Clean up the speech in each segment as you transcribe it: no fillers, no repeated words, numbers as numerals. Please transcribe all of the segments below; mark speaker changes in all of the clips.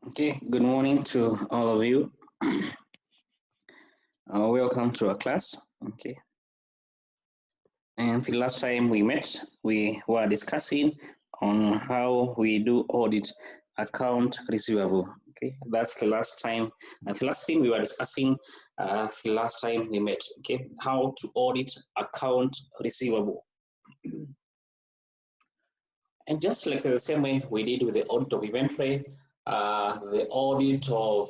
Speaker 1: Okay, good morning to all of you. Welcome to our class. Okay, and the last time we met, we were discussing on how we do audit account receivable. Okay, that's the last time. The last thing we were discussing the last time we met. Okay, how to audit account receivable. And just like the same way we did with the audit of inventory, the audit of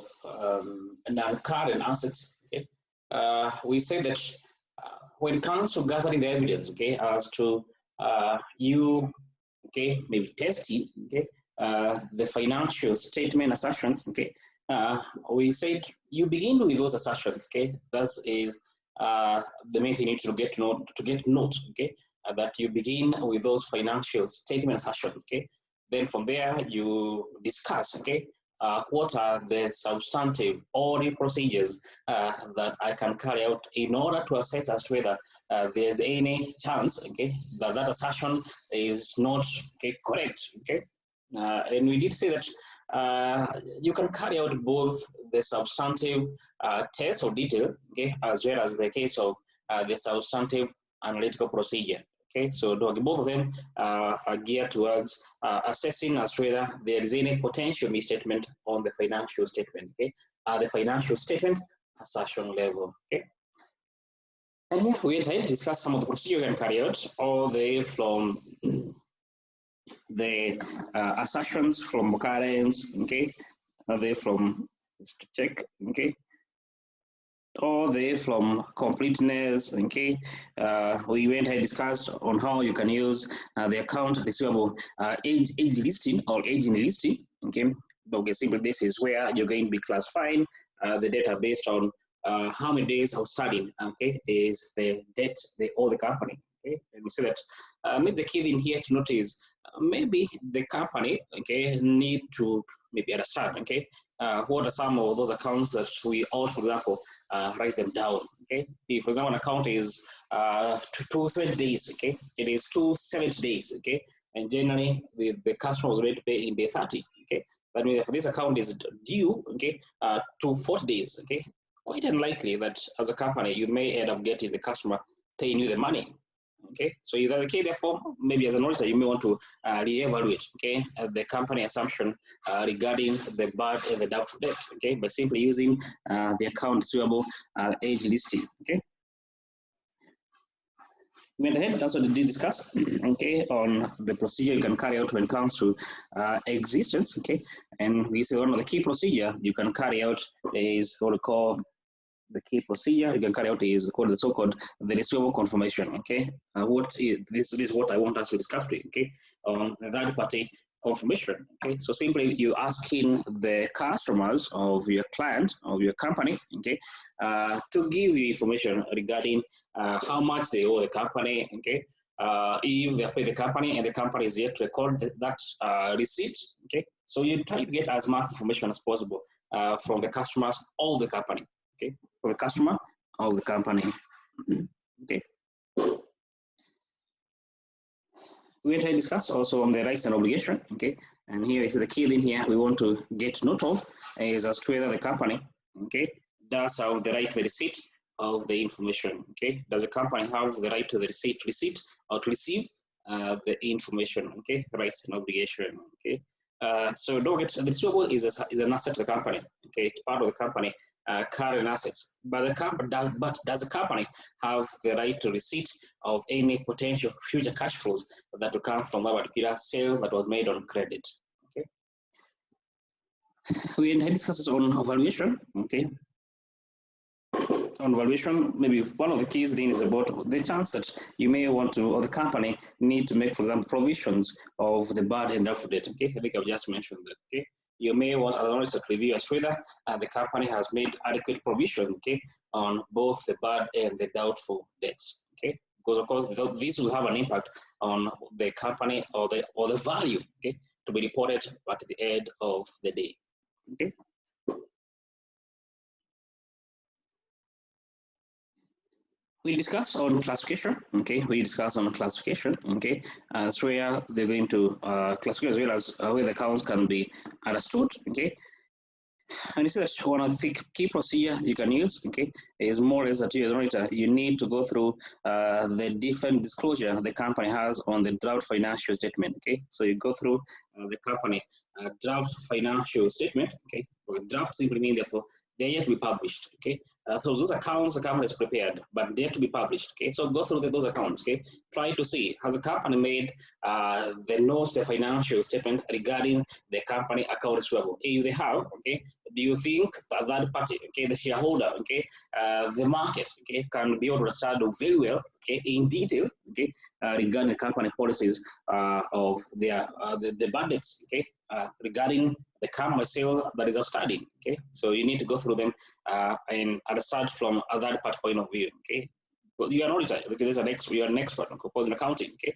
Speaker 1: non-current assets, okay? We say that when it comes to gathering the evidence, okay, as to you, okay, maybe testing, okay, the financial statement assertions, okay, we said you begin with those assertions, okay. That is the main thing you need to get note, okay, that you begin with those financial statement assertions, okay. Then from there you discuss, okay, what are the substantive audit procedures that I can carry out in order to assess as to whether there's any chance, okay, that that assertion is not correct, okay. And we did say that you can carry out both the substantive test or detail, okay, as well as the case of the substantive analytical procedure. Okay, so both of them are geared towards assessing as to whether there is any potential misstatement on the financial statement, okay, the financial statement assertion level, okay. And here we enter to discuss some of the procedure you can carry out, all the way from the assertions from occurrence, okay, all the way from just to check, okay, all the way from completeness, okay. We went and discussed on how you can use the account receivable age listing or aging listing, okay. Okay, simply this is where you're going to be classifying the data based on how many days outstanding, okay, is the debt they owe the company, okay. And we say that maybe the key thing here to note is maybe the company, okay, need to maybe understand, okay, what are some of those accounts that we ought, for example, write them down, okay. If, for example, an account is 270 days, okay, it is 270 days, okay, and generally the customer was ready to pay in day 30, okay. That means if this account is due, okay, to 40 days, okay, quite unlikely that as a company you may end up getting the customer paying you the money. Okay, so if that's the case, therefore, maybe as an auditor, you may want to reevaluate, okay, the company assumption regarding the bad and the doubtful debt, okay, by simply using the account receivable age listing, okay. We went ahead also did discuss, okay, on the procedure you can carry out when it comes to existence, okay, and we say one of the key procedure you can carry out is what we call the key procedure you can carry out is called the so-called the receivable confirmation, okay. This is what I want us to discuss today, okay, on the third party confirmation, okay. So simply you asking the customers of your client of your company, okay, to give you information regarding how much they owe the company, okay, if they have paid the company and the company is yet to record that receipt, okay. So you try to get as much information as possible from the customers of the company, okay, for the customer of the company, okay. We will discuss also on the rights and obligation, okay, and here is the key thing here we want to get note of is as to whether the company, okay, does have the right to the receipt of the information, okay. Does the company have the right to the receipt or to receive the information, okay, rights and obligation, okay. So don't get the receivable is an asset to the company, okay, it's part of the company current assets, but does the company have the right to receipt of any potential future cash flows that will come from a particular sale that was made on credit, okay. We had discussed on valuation, okay. On valuation, maybe one of the key things is about the chance that you may want to, or the company need to make, for example, provisions of the bad and doubtful debt. Okay, I think I've just mentioned that. Okay, you may want as an auditor to review as to whether the company has made adequate provisions, okay, on both the bad and the doubtful debts. Okay, because of course this will have an impact on the company or the value, okay, to be reported at the end of the day. Okay. We discuss on classification, okay. We discuss on classification, okay. So where they're going to classify as well as where the accounts can be understood, okay. And you see that one of the key procedure you can use, okay, is more or less that you as an auditor, you need to go through the different disclosure the company has on the draft financial statement, okay. So you go through the company draft financial statement, okay. Well, draft simply means therefore they're yet to be published, okay. So those accounts the company is prepared, but they're to be published, okay. So go through those accounts, okay. Try to see, has the company made the notes, the financial statement regarding the company account receivable? If they have, okay, do you think that party, okay, the shareholder, okay, the market, okay, can be able to understand very well, okay, in detail, okay, regarding the company policies of their the budgets, okay, regarding the company sales that is outstanding, okay. So you need to go through them and research from a third party point of view, okay. But you are not auditor, because you are an expert on composing accounting, okay.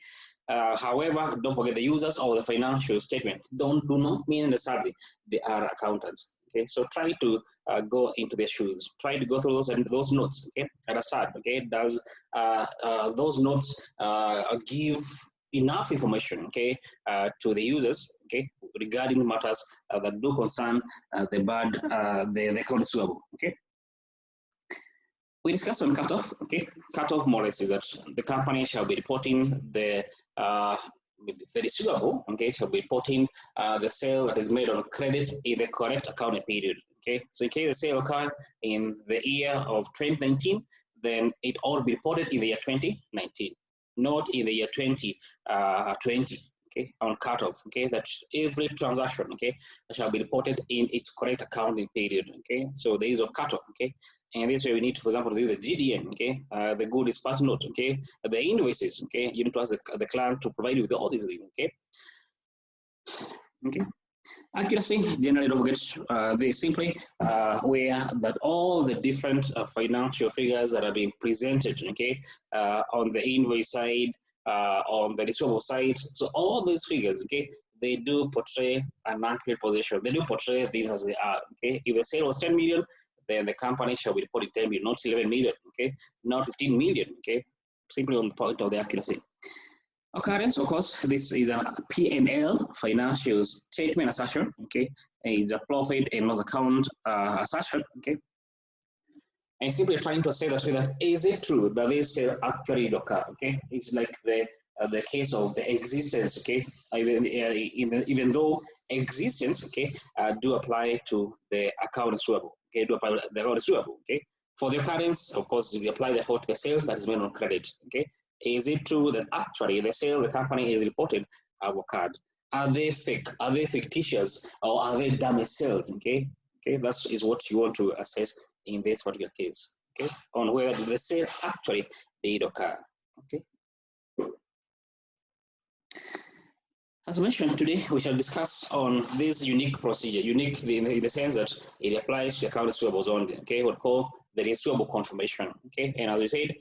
Speaker 1: However, don't forget the users of the financial statement do not mean necessarily they are accountants. Okay, so try to go into their shoes. Try to go through those notes. Okay, at a start. Okay, does those notes give enough information? Okay, to the users. Okay, regarding matters that do concern the account receivable. Okay. We discussed on cutoff. Okay, cutoff more or less is that the company shall be reporting the receivable, okay, shall be reporting the sale that is made on credit in the correct accounting period. Okay, so in case the sale occurred in the year of 2019, then it ought to be reported in the year 2019, not in the year 2020. Okay, on cutoff. Okay, that every transaction, okay, shall be reported in its correct accounting period. Okay, so there is a cutoff. Okay, and this way we need to, for example, this is the GDN. Okay, the good dispatch note. Okay, the invoices. Okay, you need to ask the client to provide you with all these things. Okay. Okay. Accuracy, generally don't forget they simply where that all the different financial figures that are being presented, okay, on the invoice side, on the receivable side. So all these figures, okay, they do portray an accurate position. They do portray these as they are, okay. If the sale was 10 million, then the company shall be reporting 10 million, not 11 million, okay, not 15 million, okay, simply on the point of the accuracy. Occurrence, of course, this is a P&L, financial statement assertion, okay. It's a profit and loss account assertion, okay. And simply trying to say that is it true that this sale actually did occur, okay. It's like the case of the existence, okay. Even though existence, okay, do apply to the account receivable, okay, do apply to the account receivable, okay. For the occurrence, of course, we apply therefore to the sales that is made on credit, okay. Is it true that actually the sale the company is reported have occurred? Are they fake? Are they fictitious? Or are they dummy sales? Okay, okay, that is what you want to assess in this particular case. Okay, on whether the sale actually did occur. Okay. As mentioned, today we shall discuss on this unique procedure, unique in the sense that it applies to account receivables only, okay, what we call the receivable confirmation, okay, and as we said,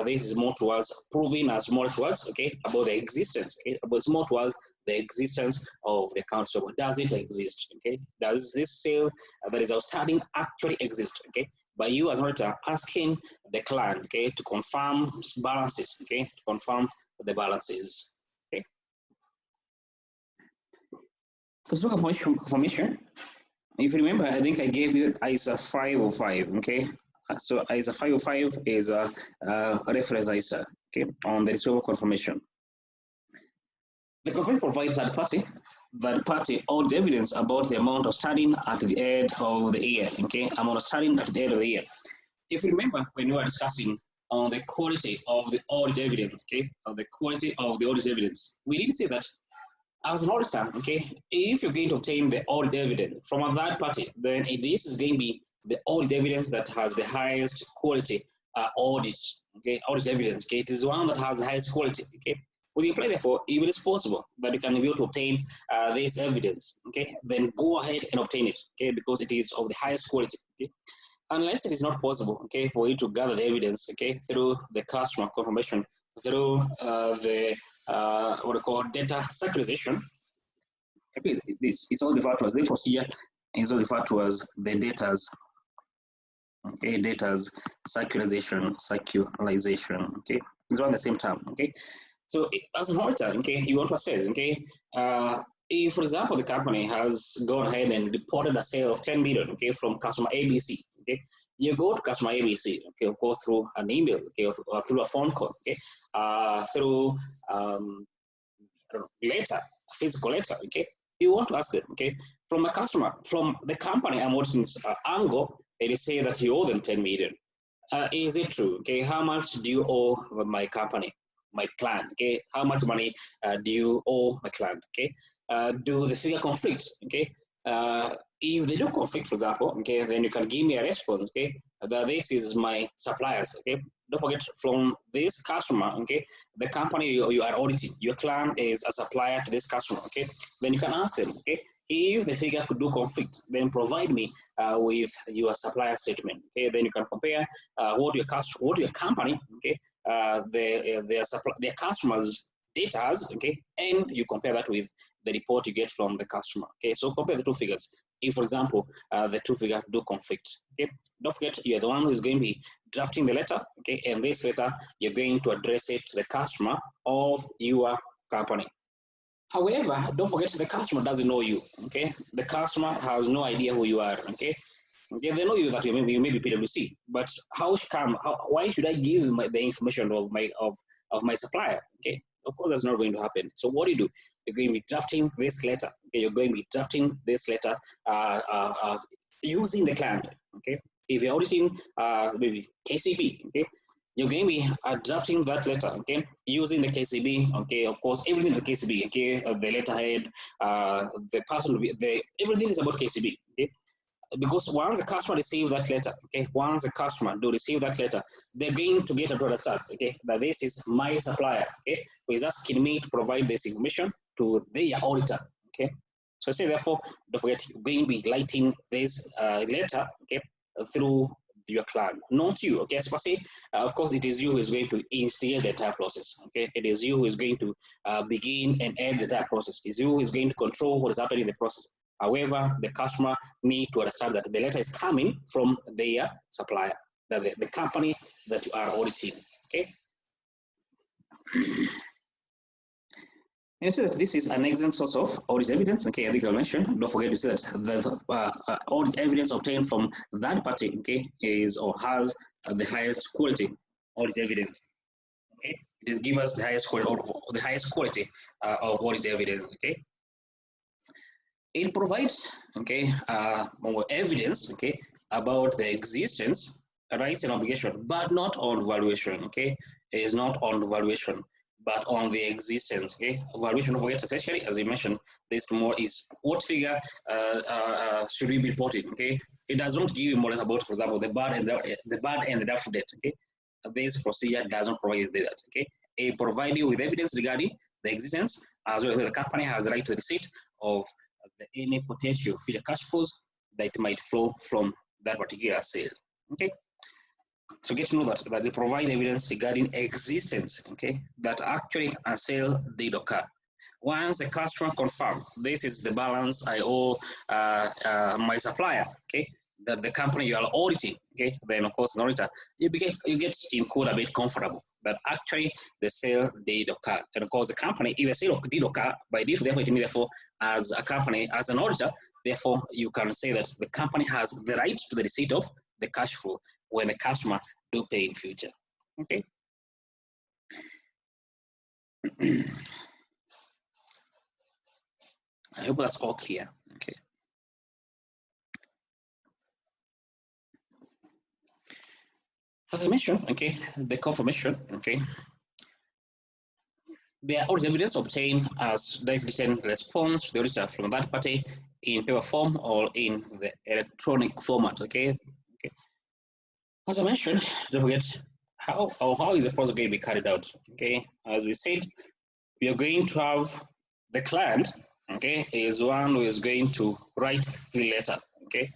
Speaker 1: this is more towards proving as more towards, okay, about the existence, okay, but it's more towards the existence of the account receivable. Does it exist, okay, does this sale that is outstanding actually exist, okay, by you as an auditor asking the client, okay, to confirm balances, okay, to confirm the balances. So stock confirmation, if you remember, I think I gave you ISA 505, okay? So ISA 505 is a reference ISA, okay, on the receivable confirmation. The confirmation provides third party audit evidence about the amount of standing at the end of the year, okay? Amount of standing at the end of the year. If you remember when we were discussing on the quality of the audit evidence, okay, on the quality of the audit evidence, we need to say that as an auditor, okay, if you're going to obtain the audit evidence from a third party, then this is going to be the audit evidence that has the highest quality audit, okay, audit evidence, okay, it is one that has the highest quality, okay. With the apply, therefore, if it is possible that you can be able to obtain this evidence, okay, then go ahead and obtain it, okay, because it is of the highest quality, okay. Unless it is not possible, okay, for you to gather the evidence, okay, through the customer confirmation, through what we call data circularization. It's all referred to as the procedure, is all referred to as the data's, okay, data's circularization, okay, it's all the same term, okay. So as an auditor, okay, you want to assess, okay, if, for example, the company has gone ahead and reported a sale of 10 million, okay, from customer ABC, okay, you go to customer ABC, okay, of course, through an email, okay, or through a phone call, okay, through letter, physical letter, okay, you want to ask them, okay, from a customer, from the company I'm working angle, it is say that you owe them 10 million. Is it true? Okay, how much do you owe my company, my client? Okay, how much money do you owe my client? Okay, do the figure conflict? Okay, if they do conflict, for example, okay, then you can give me a response. Okay, that this is my suppliers. Okay, don't forget from this customer. Okay, the company you are auditing, your client is a supplier to this customer. Okay, then you can ask them. Okay, if the figure could do conflict, then provide me with your supplier statement. Okay, then you can compare what your company, okay, their customers' data, okay, and you compare that with the report you get from the customer. Okay, so compare the two figures. If, for example, the two figures do conflict, okay, don't forget you're the one who is going to be drafting the letter, okay, and this letter you're going to address it to the customer of your company. However, don't forget the customer doesn't know you. Okay, the customer has no idea who you are. Okay, okay, they know you that you may be PwC, but why should I give the information of my supplier? Okay, of course that's not going to happen. So what do? You're going to be drafting this letter. Okay, you're going to be drafting this letter using the client. Okay, if you're auditing maybe KCB. Okay, you're going to be drafting that letter, okay, using the KCB, okay, of course, everything is the KCB, okay, the letterhead, the person, everything is about KCB, okay, because once the customer receives that letter, okay, once the customer do receive that letter, they're going to get to understand, okay, that this is my supplier, okay, who is asking me to provide this information to their auditor, okay. So say therefore, don't forget, you're going to be lighting this letter, okay, through your client, not you, okay. So say, of course, it is you who is going to instigate the entire process, okay. It is you who is going to begin and end the entire process. It's you who is going to control what is happening in the process. However, the customer need to understand that the letter is coming from their supplier, that the company that you are auditing, okay. And you see that this is an excellent source of audit evidence. Okay, I think I mentioned. Don't forget to say that the audit evidence obtained from that party, okay, is or has the highest quality audit evidence. Okay, it is give us the highest quality of audit evidence. Okay, it provides more evidence, okay, about the existence, rights and obligation, but not on valuation. Okay, it is not on valuation, but on the existence. Okay, valuation of essentially, as you mentioned, this more is what figure should we be reporting. Okay, it does not give you more about, for example, the bad and the doubtful debt. Okay, this procedure does not provide that. Okay, it provides you with evidence regarding the existence, as well as the company has the right to the receipt of any potential future cash flows that might flow from that particular sale. Okay, so get to know that they provide evidence regarding existence, okay, that actually a sale did occur. Once the customer confirms this is the balance I owe my supplier, okay, that the company you are auditing, okay, then of course, an auditor, you get in code a bit comfortable that actually the sale did occur. And of course, the company, if the sale did occur, by default, therefore, it means, therefore, as a company, as an auditor, therefore, you can say that the company has the right to the receipt of the cash flow when the customer do pay in future. Okay. I hope that's all clear. Okay. As I mentioned, okay, the confirmation, okay, there are audit evidence obtained as direct written response to the auditor from that party in paper form or in the electronic format. Okay. Okay. As I mentioned, don't forget how is the process going to be carried out. Okay. As we said, we are going to have the client, okay, is one who is going to write the letter. Okay.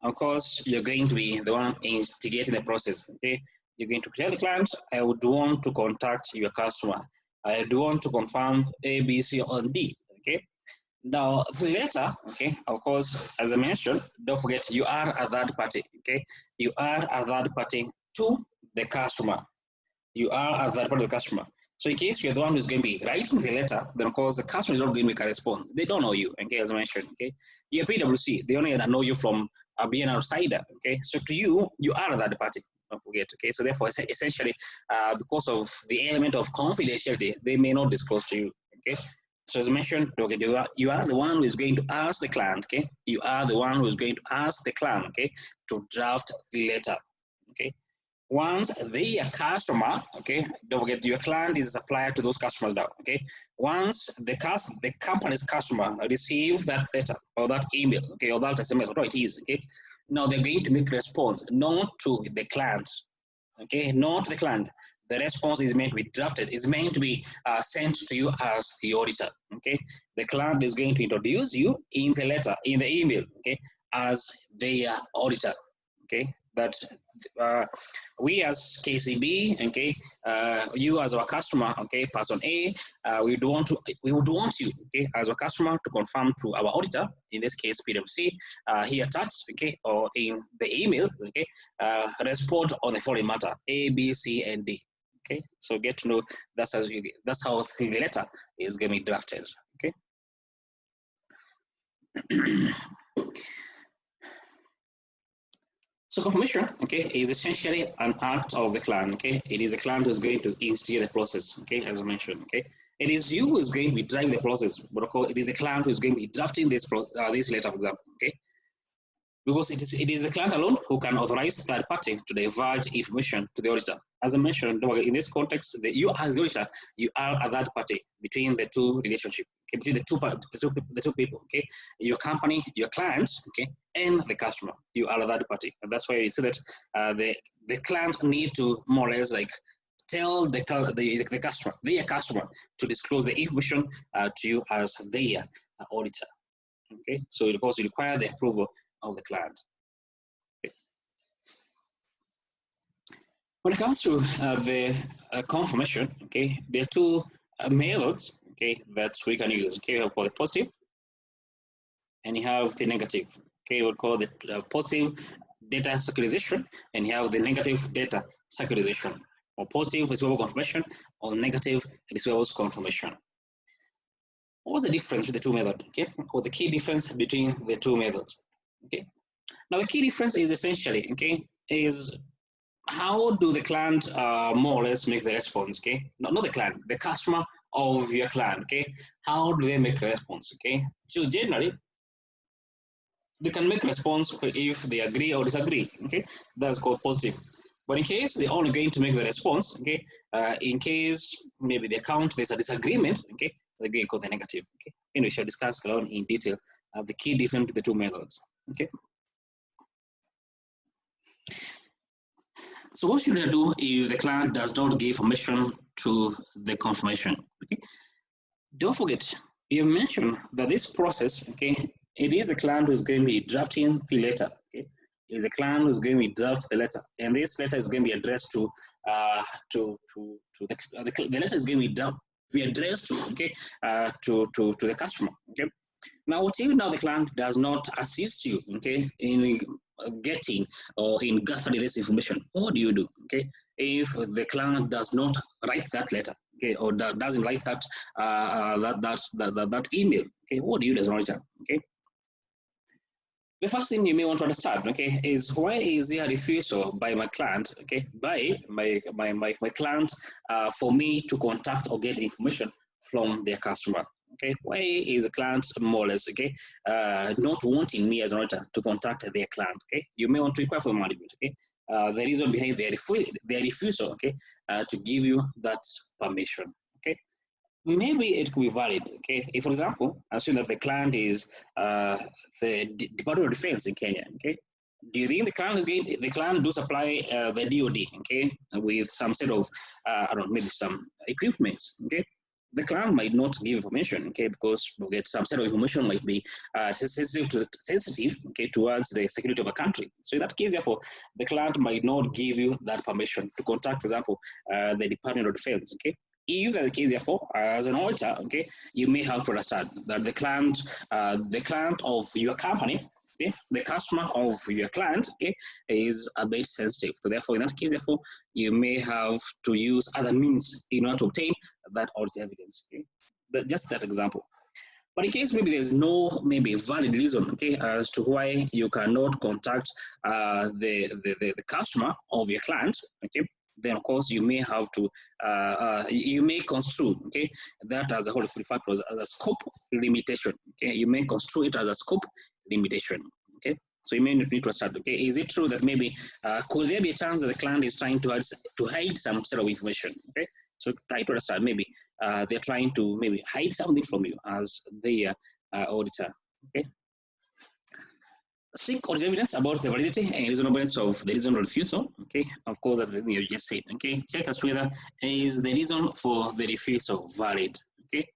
Speaker 1: Of course, you're going to be the one instigating the process. Okay. You're going to tell the client, I would want to contact your customer. I do want to confirm A, B, C, or D. Okay. Now, the letter, okay, of course, as I mentioned, don't forget you are a third party. Okay. You are a third party to the customer. You are a third party to the customer. So in case you're the one who's going to be writing the letter, then of course the customer is not going to make a response. They don't know you, okay, as I mentioned, okay. You're PwC, they only know you from being an outsider, okay. So to you, you are that party, don't forget, okay. So therefore, essentially, because of the element of confidentiality, they may not disclose to you, okay. So as I mentioned, okay, you are the one who is going to ask the client, okay. You are the one who is going to ask the client, okay, to draft the letter, okay. Once they are customer, okay, don't forget your client is a supplier to those customers now, okay. Once the company's customer receive that letter or that email, okay, or that SMS, whatever it is, okay, now they're going to make response, not to the client, okay, not the client. The response is meant to be drafted, is meant to be sent to you as the auditor, okay. The client is going to introduce you in the letter, in the email, okay, as their auditor, okay. That we as KCB, okay, you as our customer, okay, person A, we would want you, okay, as a customer to confirm to our auditor, in this case PwC, here attached, okay, or in the email, okay, respond on the following matter A, B, C, and D, okay. So get to know that's how the letter is going to be drafted, okay. So confirmation, okay, is essentially an act of the client, okay. It is the client who is going to initiate the process, okay, as I mentioned, okay. It is you who is going to be driving the process, but of course, it is the client who is going to be drafting this letter, for example, okay. Because it is the client alone who can authorize third party to divulge information to the auditor. As I mentioned, in this context, you as the auditor, you are a third party between the two relationship, okay, between the two people, okay, your company, your clients, okay, and the customer. You are a third party, and that's why we say that the client need to more or less like tell the customer, their customer, to disclose the information to you as their auditor. Okay, so it also requires the approval of the client. Okay. When it comes to the confirmation, okay, there are two methods, okay, that we can use. Okay, we'll call the positive, and you have the negative. Okay, we'll call the positive data circularization, and you have the negative data circularization, or positive receivable confirmation, or negative receivables confirmation. What's the difference with the two methods? Okay, what's the key difference between the two methods? Okay, now the key difference is essentially, okay, is how do the client more or less make the response? Okay, not the client, the customer of your client. Okay, how do they make the response? Okay, so generally they can make response if they agree or disagree. Okay, that's called positive. But in case they're only going to make the response, okay, in case maybe the account there's a disagreement, okay, they're going to call the negative. Okay, and we shall discuss along in detail the key difference to the two methods. Okay. So what should I do if the client does not give permission to the confirmation? Okay, don't forget, you have mentioned that this process, okay, it is a client who is going to be drafting the letter. Okay, it is a client who is going to be draft the letter, and this letter is going to be addressed to the letter is going to be addressed to, okay, to the customer. Okay. Now, until now the client does not assist you, okay, in getting or in gathering this information, what do you do? Okay, if the client does not write that letter, okay, or doesn't write that that email, okay, what do you do as an auditor? Okay, the first thing you may want to understand, okay, is why is there a refusal by my client, okay, by my client for me to contact or get information from their customer? Okay, why is the client more or less, okay, not wanting me as an auditor to contact their client? Okay, you may want to inquire for management. Okay, the reason behind their refusal, okay, to give you that permission. Okay, maybe it could be valid. Okay, if for example, assume that the client is the Department of Defense in Kenya. Okay, do you think the client do supply the DoD, okay, with some sort of I don't know, maybe some equipment? Okay, the client might not give information, okay, because some sort of information might be sensitive, okay, towards the security of a country. So in that case, therefore, the client might not give you that permission to contact, for example, the Department of Defense. Okay, if that's the case, therefore, as an auditor, okay, you may have to understand that the client of your company, Okay, the customer of your client, okay, is a bit sensitive. So therefore, in that case, therefore, you may have to use other means in order to obtain that audit evidence. Okay, just that example. But in case maybe there's no maybe valid reason, okay, as to why you cannot contact the customer of your client, okay, then of course you may have to you may construe, okay, that as a whole referred to as a scope limitation. Okay, you may construe it as a scope limitation. Okay, so you may need to understand. Okay, is it true that maybe could there be a chance that the client is trying to hide some sort of information? Okay, so try to understand maybe they're trying to maybe hide something from you as their auditor. Okay. Seek audit evidence about the validity and reasonableness of the reason of refusal. Okay, of course, that's the thing you just said. Okay, check as whether is the reason for the refusal valid. Okay,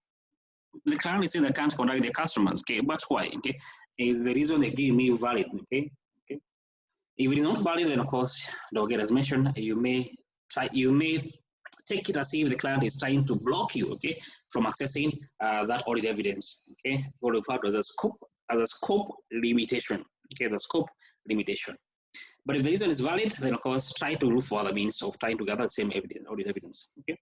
Speaker 1: the client is saying they can't contact their customers. Okay, but why? Okay, is the reason they give me valid? Okay, okay. If it is not valid, then of course, again, as mentioned, you may take it as if the client is trying to block you, okay, from accessing that audit evidence. Okay, what we refer to as a scope limitation. Okay, the scope limitation. But if the reason is valid, then of course try to look for other means of trying to gather the same evidence, audit evidence. Okay,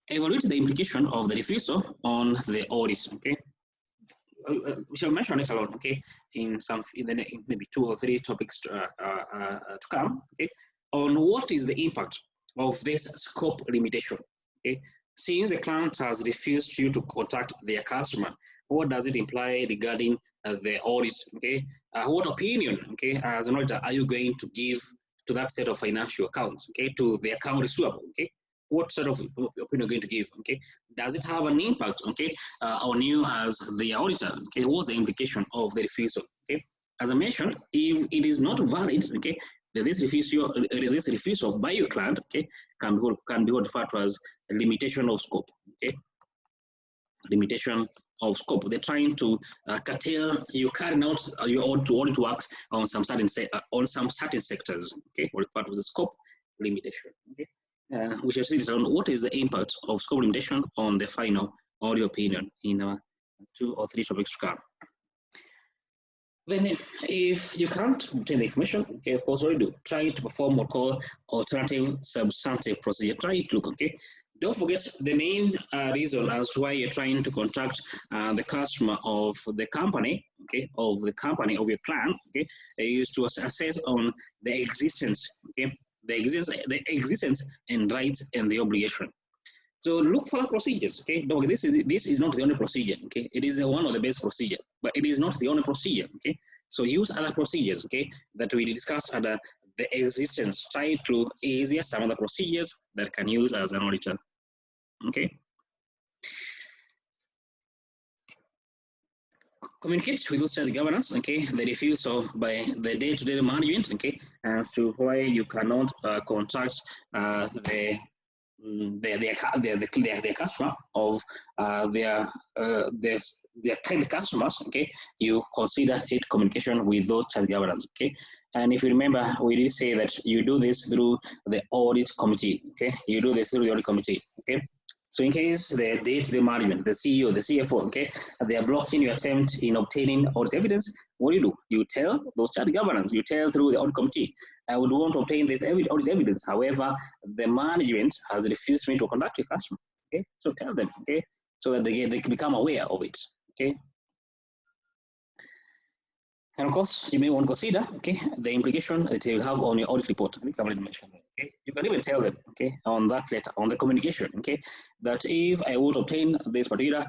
Speaker 1: evaluate the implication of the refusal on the audit. Okay, we shall mention it alone. Okay, in maybe 2 or 3 topics to come. Okay, on what is the impact of this scope limitation. Okay, since the client has refused you to contact their customer, what does it imply regarding the audit? Okay, what opinion, okay, as an auditor, are you going to give to that set of financial accounts? Okay, to the account receivable. Okay, what sort of opinion are you going to give? Okay, does it have an impact? Okay, on you as the auditor? Okay, what's the implication of the refusal? Okay, as I mentioned, if it is not valid, okay, this refusal by your client, okay, can be referred to as a limitation of scope. Okay, limitation of scope. They're trying to curtail you carrying out your audit works on some certain sectors. Okay, or referred to as the scope limitation. Okay, we shall see on what is the impact of scope limitation on the final audit opinion in 2 or 3 topics to come. Then if you can't obtain the information, okay, of course, what do you do? Try to perform what we call alternative substantive procedure. Try to look, okay? Don't forget the main reason as to why you're trying to contact the customer of the company, okay, of your client, okay, is to assess on the existence, okay, the existence and rights and the obligation. So look for procedures, okay? No, this is not the only procedure, okay? It is one of the best procedure, but it is not the only procedure, okay? So use other procedures, okay, that we discussed under the existence. Try to easier some other procedures that can use as an auditor, okay? Communicate with those governance, okay? The refusal by the day-to-day management, okay, as to why you cannot contact the customer of their kind customers. Okay, you consider it communication with those child governance. Okay, and if you remember, we did say that you do this through the audit committee. Okay, you do this through the audit committee. Okay. So in case the day-to-day management, the CEO, the CFO, okay, they are blocking your attempt in obtaining audit evidence, what do? You tell those child governance, you tell through the audit committee, I would want to obtain this audit evidence. However, the management has refused me to conduct your customer. Okay, so tell them, okay, so that they can become aware of it. Okay. And of course, you may want to consider, okay, the implication that you have on your audit report. I think I've already mentioned that. Okay, you can even tell them, okay, on that letter, on the communication, okay, that if I would obtain this particular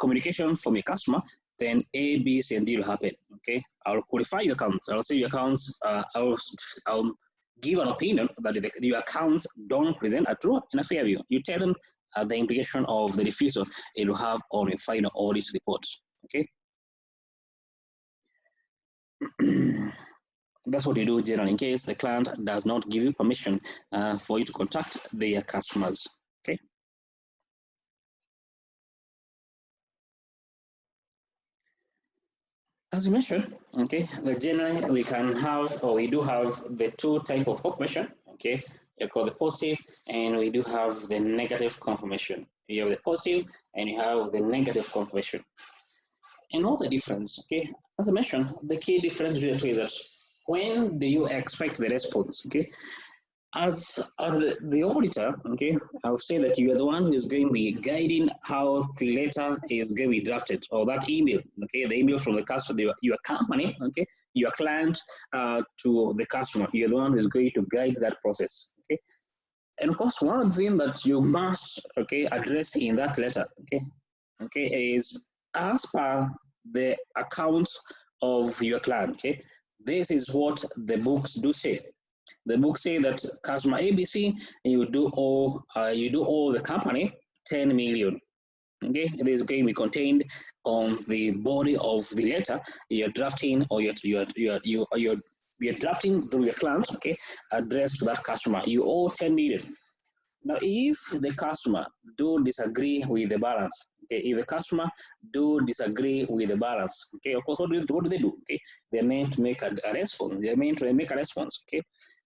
Speaker 1: communication from your customer, then A, B, C, and D will happen. Okay, I'll qualify your accounts. I'll say your accounts. I'll give an opinion that your accounts don't present a true and a fair view. You tell them the implication of the refusal it will have on your final audit report. Okay. That's what you do generally in case the client does not give you permission for you to contact their customers. Okay. As you mentioned, okay, that generally we can have, or we do have the 2 types of confirmation. Okay, you call the positive, and we do have the negative confirmation. You have the positive, and you have the negative confirmation. And all the difference, okay, as I mentioned, the key difference between the two is that when do you expect the response? Okay, as the auditor, okay, I'll say that you are the one who is going to be guiding how the letter is going to be drafted, or that email, okay, the email from the customer, your company, okay, your client to the customer. You're the one who is going to guide that process, okay. And of course, one of the things that you must, okay, address in that letter, okay, is as per the accounts of your client, okay. This is what the books do say. The book say that customer ABC, you do all the company 10 million. Okay, it is going to be contained on the body of the letter you're drafting, or you're drafting through your clients. Okay, addressed to that customer. You owe 10 million. Now, if the customer do disagree with the balance, okay, if the customer do disagree with the balance, okay, of course, what do they do? Okay, they're meant to make a response. They're meant to make a response. Okay,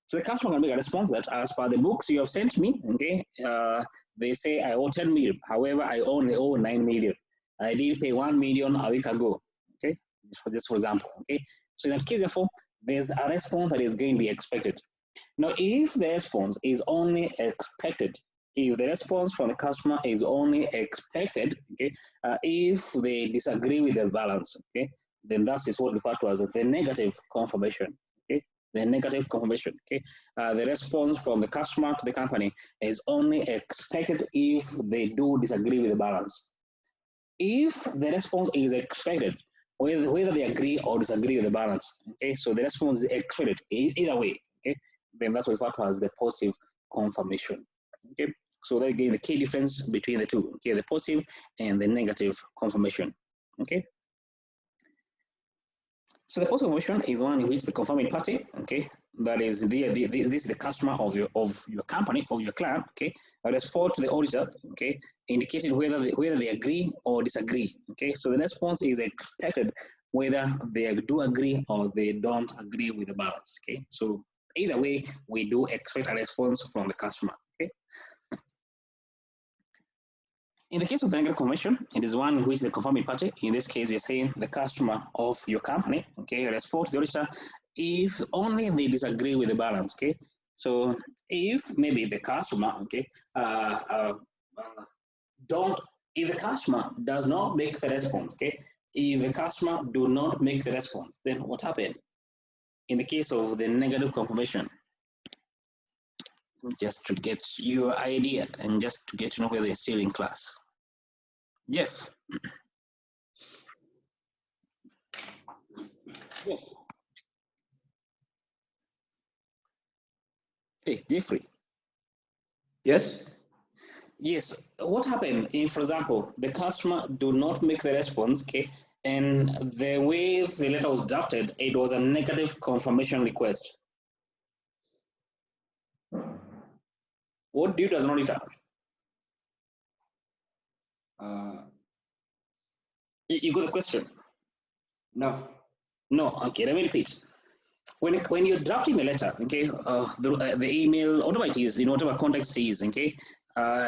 Speaker 1: so the customer can make a response that, as per the books you have sent me, okay, they say I owe 10 million. However, I only owe 9 million. I did pay 1 million a week ago. Okay, just for example. Okay, so in that case, therefore, there's a response that is going to be expected. Now, if the response is only expected, if the response from the customer is only expected, okay, if they disagree with the balance, okay, then that is what referred to as the negative confirmation, okay, the negative confirmation, okay. The response from the customer to the company is only expected if they do disagree with the balance. If the response is expected, whether they agree or disagree with the balance, okay, so the response is expected either way, okay, then that's referred to as the positive confirmation, okay. So that again, the key difference between the two, okay, the positive and the negative confirmation, okay. So the positive confirmation is one in which the confirming party, okay, that is this is the customer of your company, of your client, okay, respond to the auditor, okay, indicating whether they agree or disagree, okay. So the response is expected whether they do agree or they don't agree with the balance, okay. So either way, we do expect a response from the customer, okay. In the case of the negative confirmation, it is one in which the confirming party, in this case, you're saying the customer of your company, okay, respond to the auditor if only they disagree with the balance, okay. So if maybe the customer, okay, don't, if the customer does not make the response, okay, if the customer do not make the response, then what happened? In the case of the negative confirmation, just to get your idea and just to get to know whether they're still in class. Yes. Yes. Hey, Jeffrey.
Speaker 2: Yes.
Speaker 1: Yes. What happened if, for example, the customer do not make the response, okay, and the way the letter was drafted, it was a negative confirmation request. What do you do as an auditor?
Speaker 2: Uh,
Speaker 1: You got the question?
Speaker 2: no.
Speaker 1: No. Okay, let me repeat. When you're drafting a letter, okay, the email, whatever it is, in whatever context it is, okay,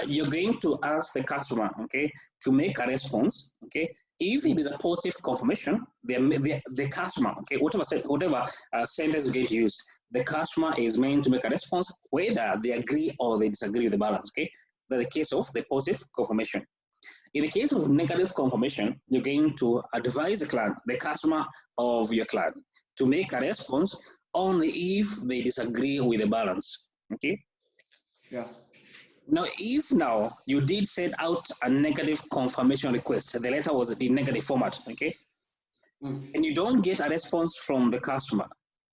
Speaker 1: you're going to ask the customer, okay, to make a response, okay. If it is a positive confirmation, the customer, okay, whatever sentence you're going to use, the customer is meant to make a response whether they agree or they disagree with the balance, okay. That's the case of the positive confirmation. In the case of negative confirmation, you're going to advise the client, the customer of your client, to make a response only if they disagree with the balance. Okay.
Speaker 2: Yeah.
Speaker 1: Now, if now you did send out a negative confirmation request, the letter was in negative format, okay, and you don't get a response from the customer,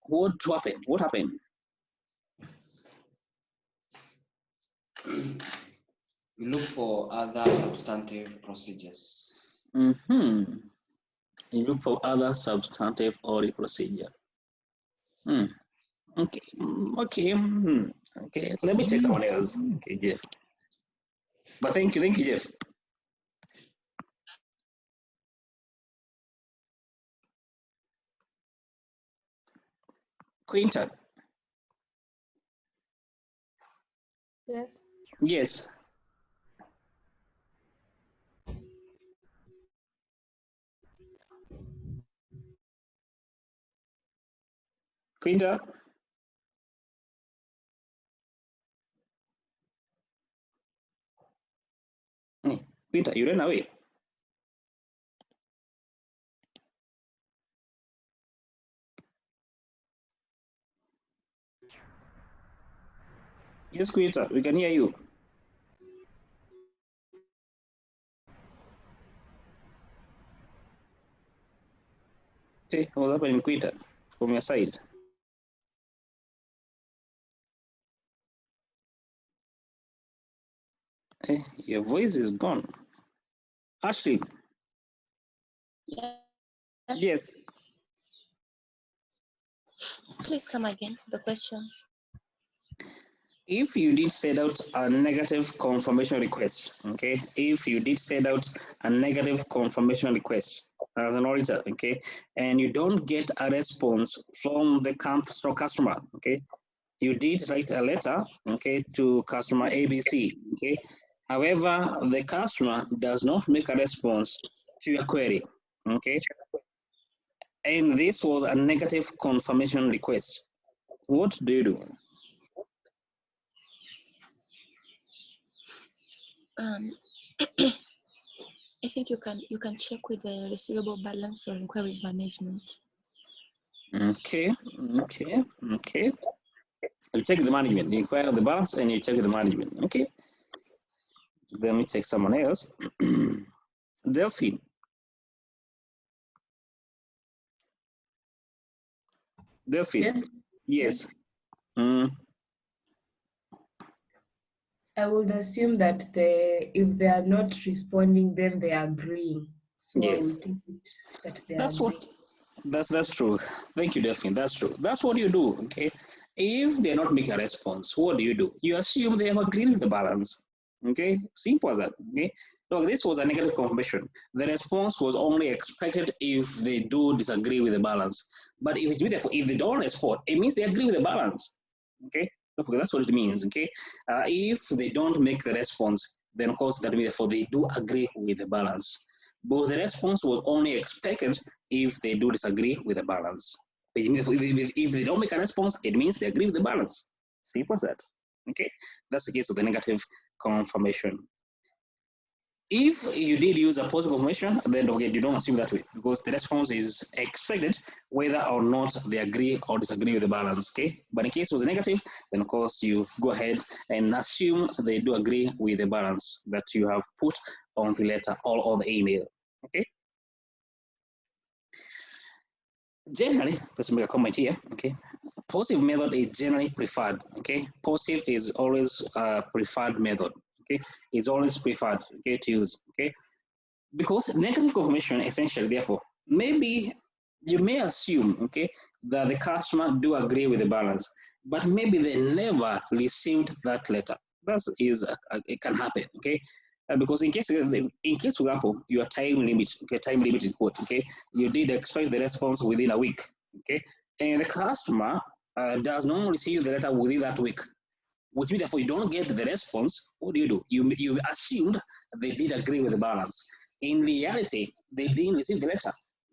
Speaker 1: what happened? What happened?
Speaker 2: We look for other substantive procedures.
Speaker 1: Mm-hmm. You look for other substantive audit procedure. Hmm. Okay. Okay. Okay. Let me take someone else. Okay, Jeff. But thank you, Jeff. Quinton.
Speaker 3: Yes.
Speaker 1: Yes. Quinta? Quinta, you ran away. Yes, Quinta, we can hear you. Hey, what's happening, Quinta, from your side? Hey, your voice is gone. Ashley?
Speaker 3: Yes.
Speaker 1: Yes.
Speaker 3: Please come again. The question.
Speaker 1: If you did send out a negative confirmation request, okay, if you did send out a negative confirmation request as an auditor, okay, and you don't get a response from the customer, okay, you did write a letter, okay, to customer ABC, okay, however, the customer does not make a response to your query, okay, and this was a negative confirmation request. What do you do?
Speaker 3: I think you can check with the receivable balance or inquiry management.
Speaker 1: Okay. You check the management. You inquire on the balance and you check the management. Okay. Let me check someone else. Delphine. Delphine.
Speaker 4: Yes.
Speaker 1: Yes. Mm.
Speaker 4: I would assume that if they are not responding, then they are agreeing. So I
Speaker 1: Yes.
Speaker 4: will take it that they are
Speaker 1: That's what.
Speaker 4: agreeing.
Speaker 1: That's true. Thank you, Delphine. That's true. That's what you do. Okay. If they're not making a response, what do? You assume they have agreed with the balance. Okay. Simple as that. Okay. Look, this was a negative confirmation. The response was only expected if they do disagree with the balance. But if they don't respond, it means they agree with the balance. Okay. Okay, that's what it means. Okay. If they don't make the response, then of course that means therefore they do agree with the balance. But the response was only expected if they do disagree with the balance. If they don't make a response, it means they agree with the balance. Simple as that. Okay, that's the case of the negative confirmation. If you did use a positive confirmation, then okay, you don't assume that way because the response is expected whether or not they agree or disagree with the balance. Okay, but in case it was negative, then of course you go ahead and assume they do agree with the balance that you have put on the letter or on the email. Okay. Generally, let's make a comment here. Okay, positive method is generally preferred. Okay, positive is always a preferred method. Okay, it's always preferred. Okay, to use. Okay, because negative confirmation essentially, therefore, maybe you may assume, okay, that the customer do agree with the balance, but maybe they never received that letter. That is, it can happen, okay. Because in case, for example, your time limit, okay, time limited quote, okay, you did expect the response within a week, okay, and the customer does not receive the letter within that week, which means therefore you don't get the response. What do? You assumed they did agree with the balance. In reality, they didn't receive the letter.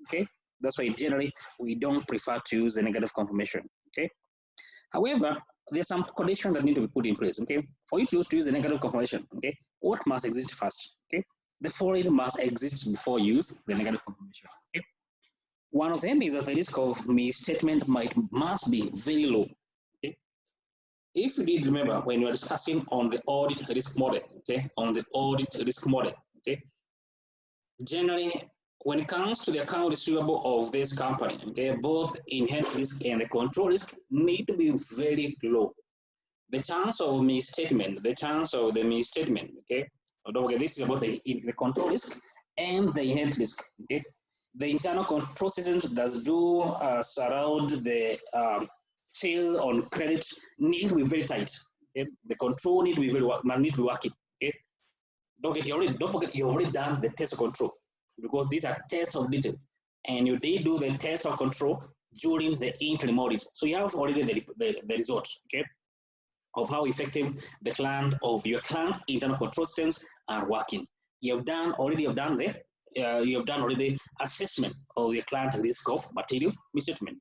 Speaker 1: Okay, that's why generally we don't prefer to use the negative confirmation. Okay, however, there's some conditions that need to be put in place. Okay, for you to use the negative confirmation. Okay, what must exist first? Okay, the following must exist before you use the negative confirmation. Okay, one of them is that the risk of misstatement must be very low. Okay, if you did remember when we were discussing on the audit risk model, okay, on the audit risk model, okay, generally when it comes to the account receivable of this company, okay, both inherent risk and the control risk need to be very low. The chance of misstatement, okay, don't forget this is about the control risk and the inherent risk, okay. The internal control system does do surround the sale on credit need to be very tight. Okay? The control need to be working. Okay, don't forget you already done the test of control because these are tests of detail, and you did do the test of control during the interim audit. So you have already the result. Okay, of how effective your client internal control systems are working. You have done already assessment of your client risk of material misstatement.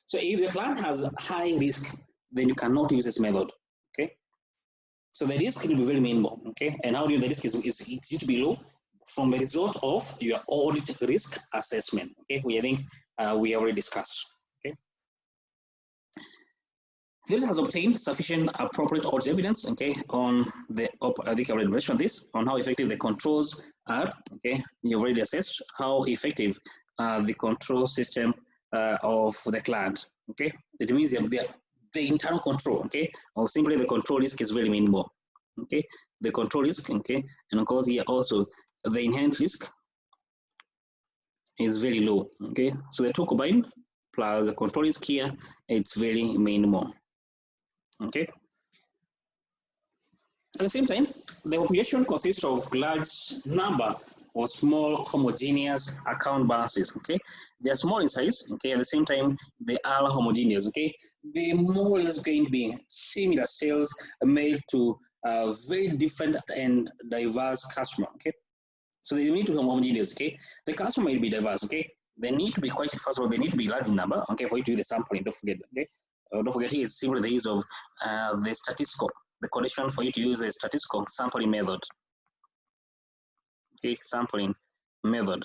Speaker 1: So if the client has high risk, then you cannot use this method. Okay. So the risk will be very minimal. Okay. And how do you know the risk is due to be low? From the result of your audit risk assessment. Okay. We I think we already discussed. Okay. The audit has obtained sufficient appropriate audit evidence, okay, on the, I think I already mentioned this, on how effective the controls are, okay. You already assessed how effective the control system of the client, okay. It means the internal control, okay, or simply the control risk is very minimal, okay. The control risk, okay, and of course here also the inherent risk is very low, okay. So the two combined plus the control risk here, it's very minimal. Okay. At the same time, the population consists of large number of small homogeneous account balances. Okay, they are small in size. Okay, at the same time, they are homogeneous. Okay, they more or less going to be similar sales made to very different and diverse customer. Okay, so they need to be homogeneous. Okay, the customer might be diverse. Okay, they need to be quite, first of all, they need to be large in number. Okay, for you to do the sampling. Don't forget. Okay. Don't forget here is simply the use of the statistical, the condition for you to use a statistical sampling method. Okay, sampling method.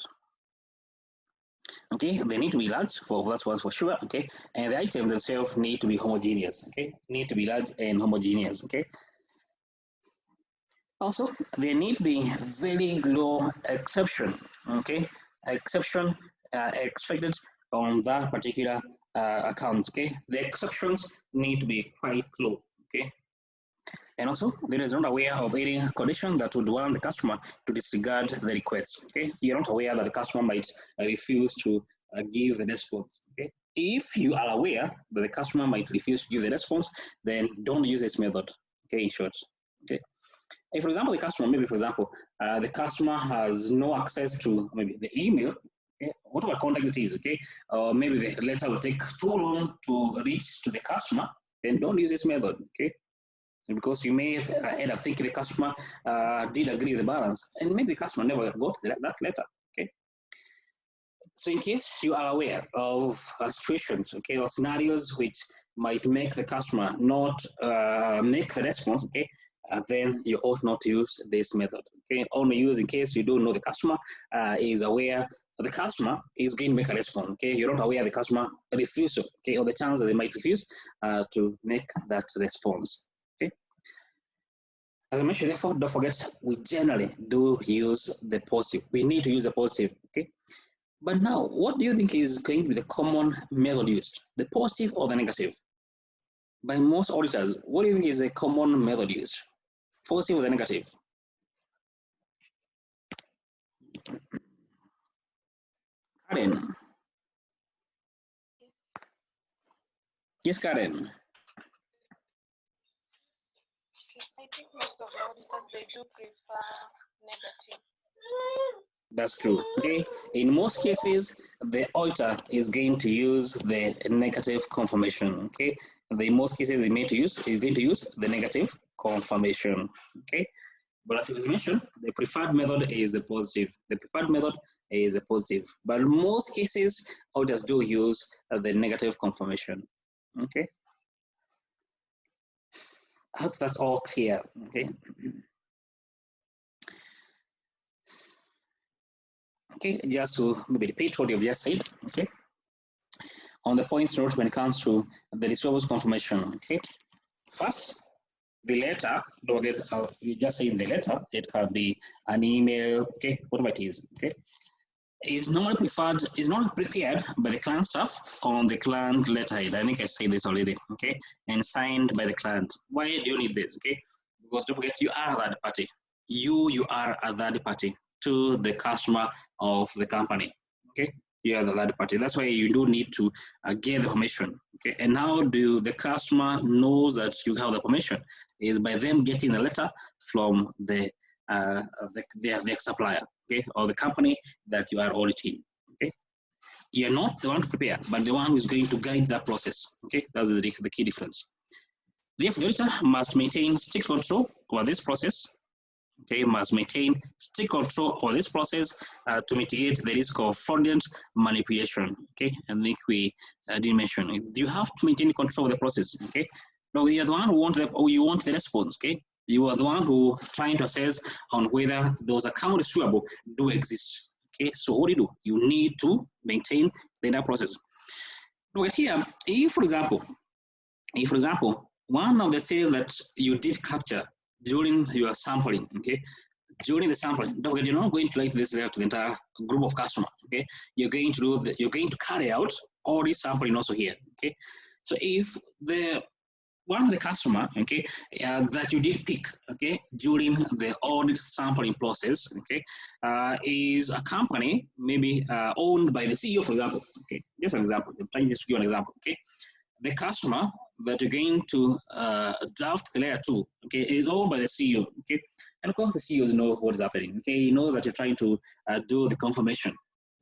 Speaker 1: Okay, they need to be large for that's for sure. Okay, and the items themselves need to be homogeneous. Okay, need to be large and homogeneous. Okay. Also, they need to be very low exception. Okay, exception expected on that particular account. Okay, the exceptions need to be quite low. Okay, and also there is not aware of any condition that would warrant the customer to disregard the request. Okay, you're not aware that the customer might refuse to give the response. Okay, if you are aware that the customer might refuse to give the response, then don't use this method. Okay, in short. Okay. If, for example, the customer, maybe, for example, the customer has no access to maybe the email, okay, whatever contact it is, okay, or maybe the letter will take too long to reach to the customer, then don't use this method, okay, because you may end up thinking the customer did agree with the balance, and maybe the customer never got that letter, okay. So in case you are aware of situations, okay, or scenarios which might make the customer not make the response, okay, then you ought not to use this method. Okay, only use in case you don't know the customer is aware the customer is going to make a response. Okay, you're not aware the customer refusal. Okay, or the chance that they might refuse to make that response. Okay. As I mentioned before, don't forget we generally do use the positive. We need to use the positive. Okay. But now, what do you think is going to be the common method used, the positive or the negative? By most auditors, what do you think is a common method used? Positive or the negative? Karen. Yes, Karen.
Speaker 5: I think most of the auditors, they do prefer negative.
Speaker 1: That's true. Okay. In most cases, the auditor is going to use the negative confirmation. Okay. In most cases, they may to use is going to use the negative confirmation. Okay. But as mentioned, the preferred method is a positive. The preferred method is a positive. But in most cases, auditors do use the negative confirmation. Okay. I hope that's all clear. Okay. Okay, just to maybe repeat what you've just said. Okay. On the points note when it comes to the receivables confirmation. Okay. First, the letter, don't forget, you just say in the letter, it can be an email, okay, whatever it is, okay, is normally preferred, is not prepared by the client staff on the client letterhead. I think I said this already, okay, and signed by the client. Why do you need this, okay? Because don't forget, you are a third party. You are a third party to the customer of the company, okay? You are the third party. That's why you do need to get the permission. Okay, and how do the customer knows that you have the permission? Is by them getting a letter from their supplier, okay, or the company that you are auditing. Okay, you're not the one to prepare, but the one who is going to guide that process. Okay, that's the key difference. The auditor must maintain strict control over this process. okay, must maintain strict control on this process to mitigate the risk of fraudulent manipulation. Okay, I think we didn't mention it. You have to maintain control of the process. Okay, now you're the one who want you want the response. Okay, you are the one who trying to assess on whether those accounts receivable do exist. Okay, so what do? You need to maintain the entire process. Look at here. If, for example, one of the sales that you did capture during your sampling, okay, during the sampling, don't forget, you're not going to write this letter to the entire group of customers, okay. You're going to carry out all this sampling also here, okay. So if the one of the customer, okay, that you did pick, okay, during the audit sampling process, okay, is a company maybe owned by the CEO, for example, okay, just an example. I'm trying just to give an example, okay. The customer that you're going to draft the letter to, okay, is owned by the CEO, okay, and of course the CEOs know what's happening, okay, he knows that you're trying to do the confirmation,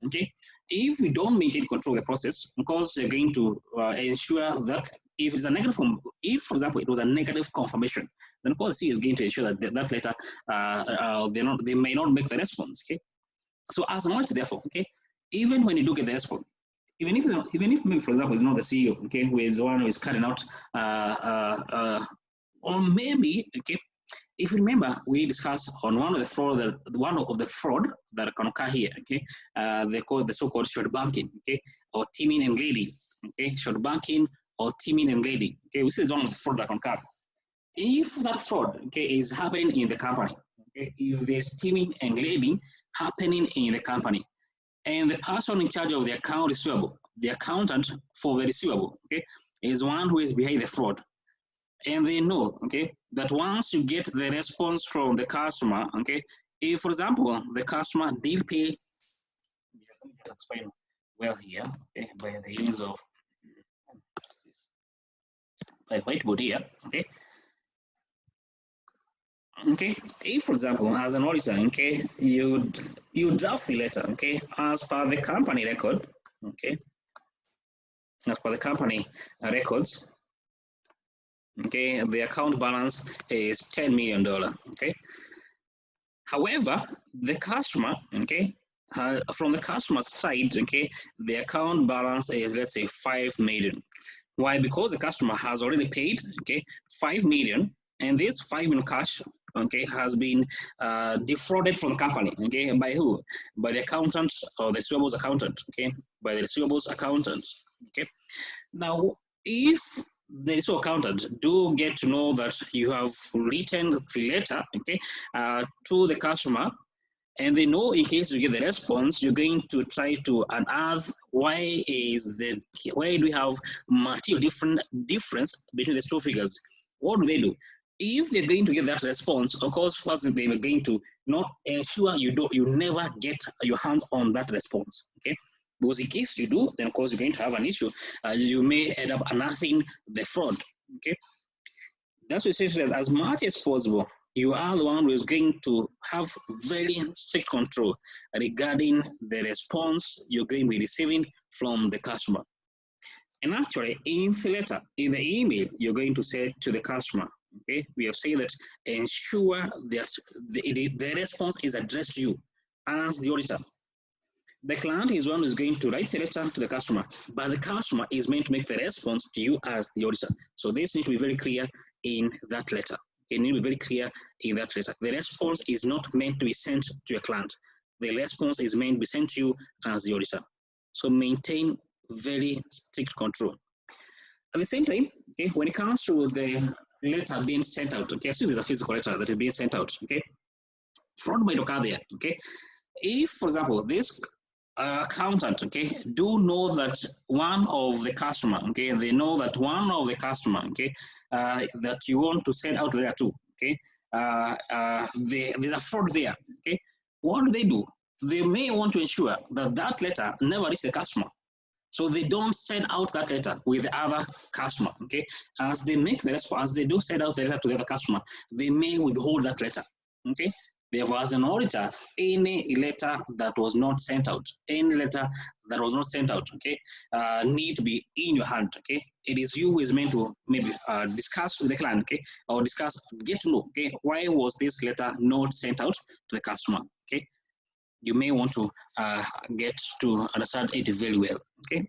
Speaker 1: okay. If we don't maintain control of the process, of course you're going to ensure that if it's a negative, if for example it was a negative confirmation, then of course the CEO is going to ensure that that letter they may not make the response, okay. So as an auditor, therefore, okay, even when you do get the response, even if maybe, for example, it's not the CEO, okay, who is the one who is carrying out, or maybe, okay, if you remember, we discussed on one of the fraud that can occur here, okay, they call the so-called short banking, okay, or teaming and grading, okay, short banking or teaming and grading, okay, we see it's one of the fraud that can occur. If that fraud, okay, is happening in the company, okay, if there's teaming and grading happening in the company, and the person in charge of the account receivable, the accountant for the receivable, okay, is one who is behind the fraud. And they know, okay, that once you get the response from the customer, okay, if, for example, the customer did pay, let me just explain well here, okay, by the use of my whiteboard here, okay. Okay, if, for example, as an auditor, okay, you draft the letter, okay, as per the company record, okay, as per the company records, okay, the account balance is $10 million, okay. However, the customer, okay, from the customer's side, okay, the account balance is, let's say, 5 million. Why? Because the customer has already paid, okay, 5 million, and this 5 million cash, okay, has been defrauded from the company, okay, by who? By the accountant or the receivables accountant, okay, by the receivables accountant, okay. Now, if the receivables accountant do get to know that you have written the letter, okay, to the customer, and they know in case you get the response, you're going to try to unearth why do we have material difference between the two figures. What do? If they're going to get that response, of course, first they are going to not ensure you never get your hands on that response, okay? Because in case you do, then of course you're going to have an issue. You may end up unearthing the fraud, okay? That's what it says, as much as possible, you are the one who is going to have very strict control regarding the response you're going to be receiving from the customer. And actually, in the letter, in the email, you're going to say to the customer, okay, we have said that ensure that the response is addressed to you as the auditor. The client is one who is going to write the letter to the customer, but the customer is meant to make the response to you as the auditor. So this needs to be very clear in that letter. It needs to be very clear in that letter. The response is not meant to be sent to your client. The response is meant to be sent to you as the auditor. So maintain very strict control. At the same time, okay, when it comes to the letter being sent out, okay, assume there's a physical letter that is being sent out, okay, fraud might occur there, okay. If, for example, this accountant, okay, do know that one of the customer, okay, they know that one of the customer, okay, that you want to send out there too, okay, there's a fraud there, okay, what do? They may want to ensure that that letter never reaches the customer. So they don't send out that letter with the other customer, okay? As they make the response, as they do send out the letter to the other customer, they may withhold that letter, okay? Therefore, as an auditor, any letter that was not sent out, okay, need to be in your hand, okay. It is you who is meant to maybe discuss with the client, okay, or get to know, okay, why was this letter not sent out to the customer, okay. You may want to get to understand it very well, okay.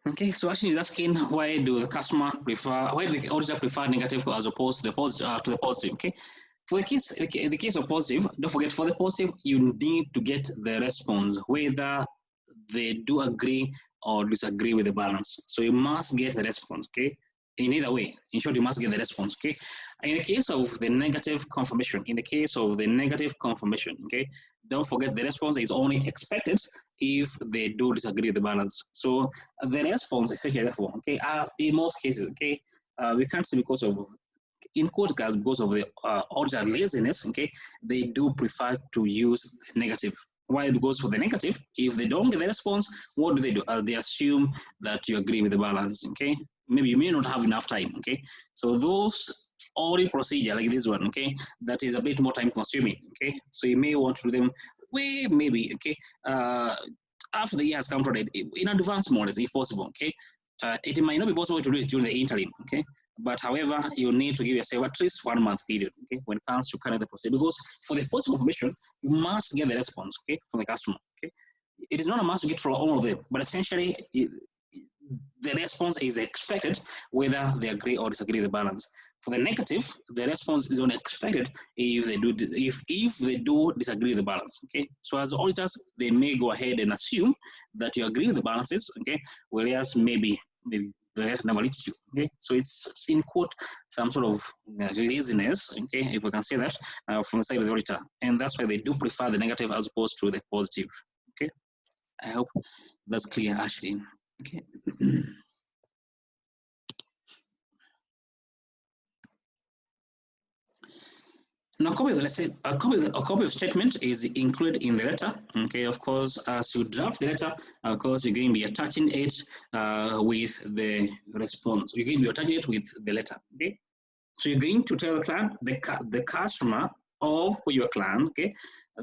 Speaker 1: Okay, so actually asking why do the auditor prefer negative as opposed to the positive, okay? For the case of positive, don't forget, for the positive, you need to get the response, whether they do agree or disagree with the balance. So you must get the response, okay? In either way, in short, you must get the response, okay? In the case of the negative confirmation, okay, don't forget the response is only expected if they do disagree with the balance. So the response is essentially therefore, okay, in most cases, okay, we can't say because of, in quote guys, because of the auditor laziness, okay, they do prefer to use negative. Why? Because for the negative, if they don't get the response, what do? They assume that you agree with the balance, okay? Maybe you may not have enough time, okay? So those audit procedure like this one, okay, that is a bit more time consuming, okay? So you may want to do them maybe, okay, after the year has come to it, in advance models if possible, okay? It might not be possible to do it during the interim, okay? But however, you need to give yourself at least 1 month period, okay, when it comes to carry the procedure, because for the positive confirmation, you must get the response, okay, from the customer, okay. It is not a must to get from all of them, but essentially, the response is expected whether they agree or disagree with the balance. For the negative, the response is only expected if they do disagree with the balance. Okay, so as auditors, they may go ahead and assume that you agree with the balances. Okay, whereas maybe the rest never reached you. Okay, so it's in quote some sort of laziness. Okay, if we can say that from the side of the auditor, and that's why they do prefer the negative as opposed to the positive. Okay, I hope that's clear, Ashley. Okay. Now, a copy of statement is included in the letter. Okay, of course, as you draft the letter, of course, you're going to be attaching it with the response. You're going to be attaching it with the letter. Okay, so you're going to tell the client, the customer of your client, okay,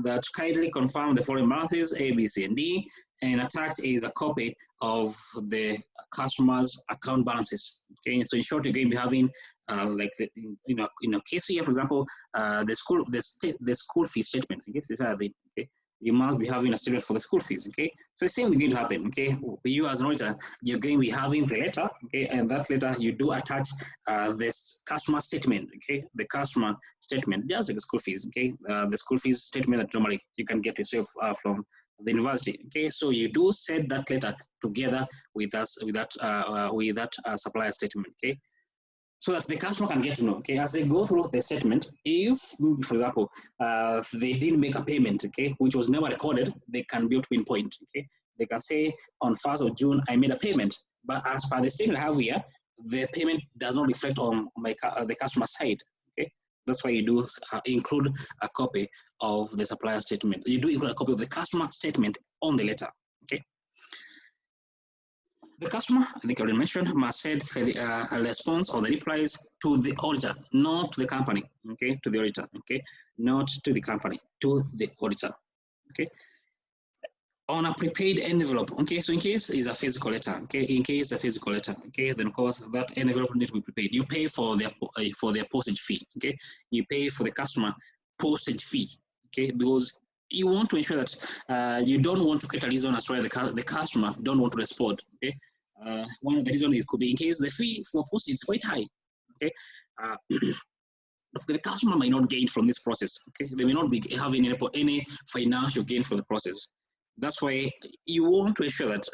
Speaker 1: that kindly confirm the following balances A, B, C, and D, and attached is a copy of the customer's account balances. Okay, so in short, you're going to be having like the, in a case here, for example, the school fee statement. I guess these are the okay. You must be having a statement for the school fees. Okay, so the same thing going to happen. Okay, you as an auditor, you're going to be having the letter. Okay, and that letter you do attach this customer statement. Okay, the customer statement just like the school fees. Okay, the school fees statement that normally you can get yourself from the university. Okay, so you do set that letter together with that supplier statement. Okay, so that the customer can get to know. Okay, as they go through the statement, if, for example, they didn't make a payment, okay, which was never recorded, they can be able to pinpoint. Okay, they can say on 1st of June I made a payment, but as per the statement I have here, the payment does not reflect on the customer side. Okay, that's why you do include a copy of the supplier statement. You do include a copy of the customer statement on the letter. Okay. The customer, I think I already mentioned, must send a response or the replies to the auditor, not to the company. Okay, to the auditor. Okay, not to the company, to the auditor. Okay, on a prepaid envelope. Okay, so in case it's a physical letter. Okay, in case a physical letter. Okay, then of course that envelope needs to be prepaid. You pay for their postage fee. Okay, you pay for the customer postage fee. Okay, because you want to ensure that you don't want to get a reason as to why the customer don't want to respond. Okay, one of the reasons could be in case the fee for postage is quite high. Okay, the customer might not gain from this process. Okay, they may not be having any financial gain from the process. That's why you want to ensure that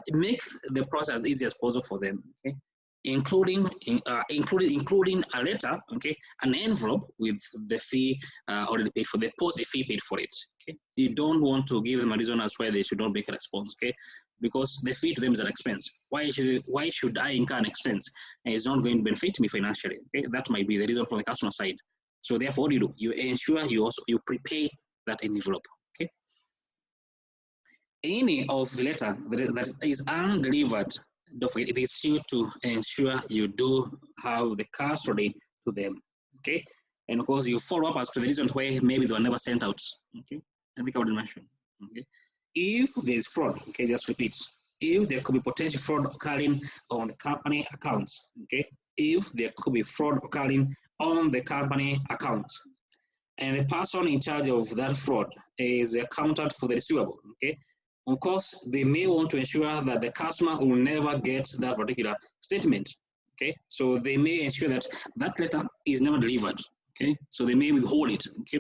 Speaker 1: it makes the process as easy as possible for them. Okay, including a letter, okay, an envelope with the fee already paid for, the postage fee paid for it. Okay, you don't want to give them a reason as why they should not make a response. Okay, because the fee to them is an expense. Why should I incur an expense? And it's not going to benefit me financially. Okay, that might be the reason from the customer side. So therefore, what do? You ensure you prepay that envelope. Okay. Any of the letter that is undelivered don't forget, it is you to ensure you do have the cards ready to them. Okay, and of course you follow up as to the reasons why maybe they were never sent out. Okay, I think I already mentioned. Okay, if there's fraud, okay, just repeat. If there could be potential fraud occurring on the company accounts, okay, if there could be fraud occurring on the company accounts, and the person in charge of that fraud is the accountant for the receivable, okay, of course, they may want to ensure that the customer will never get that particular statement, okay, so they may ensure that that letter is never delivered, okay, so they may withhold it, okay.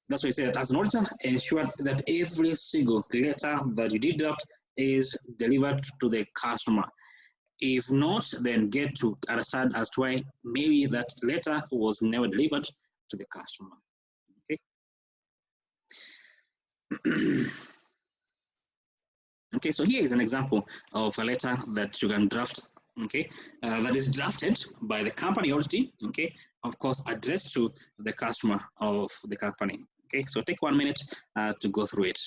Speaker 1: That's why I said, as an auditor, ensure that every single letter that you did draft is delivered to the customer. If not, then get to understand as to why maybe that letter was never delivered to the customer. Okay. Okay, so here is an example of a letter that you can draft, okay, that is drafted by the company audit, okay, of course, addressed to the customer of the company. Okay, so take 1 minute to go through it.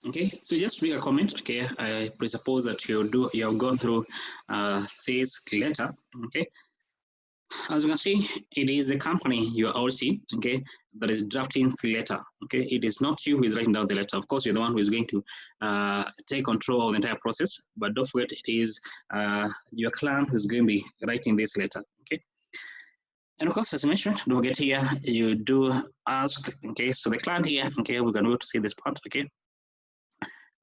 Speaker 1: Okay, so just read a comment. Okay, I presuppose that you have gone through this letter. Okay, as you can see, it is the company you are auditing, okay, that is drafting the letter. Okay, it is not you who is writing down the letter. Of course, you're the one who is going to take control of the entire process. But don't forget, it is your client who is going to be writing this letter. Okay. And of course, as I mentioned, don't forget here, you do ask, okay, so the client here, okay, we're going to see this part, okay.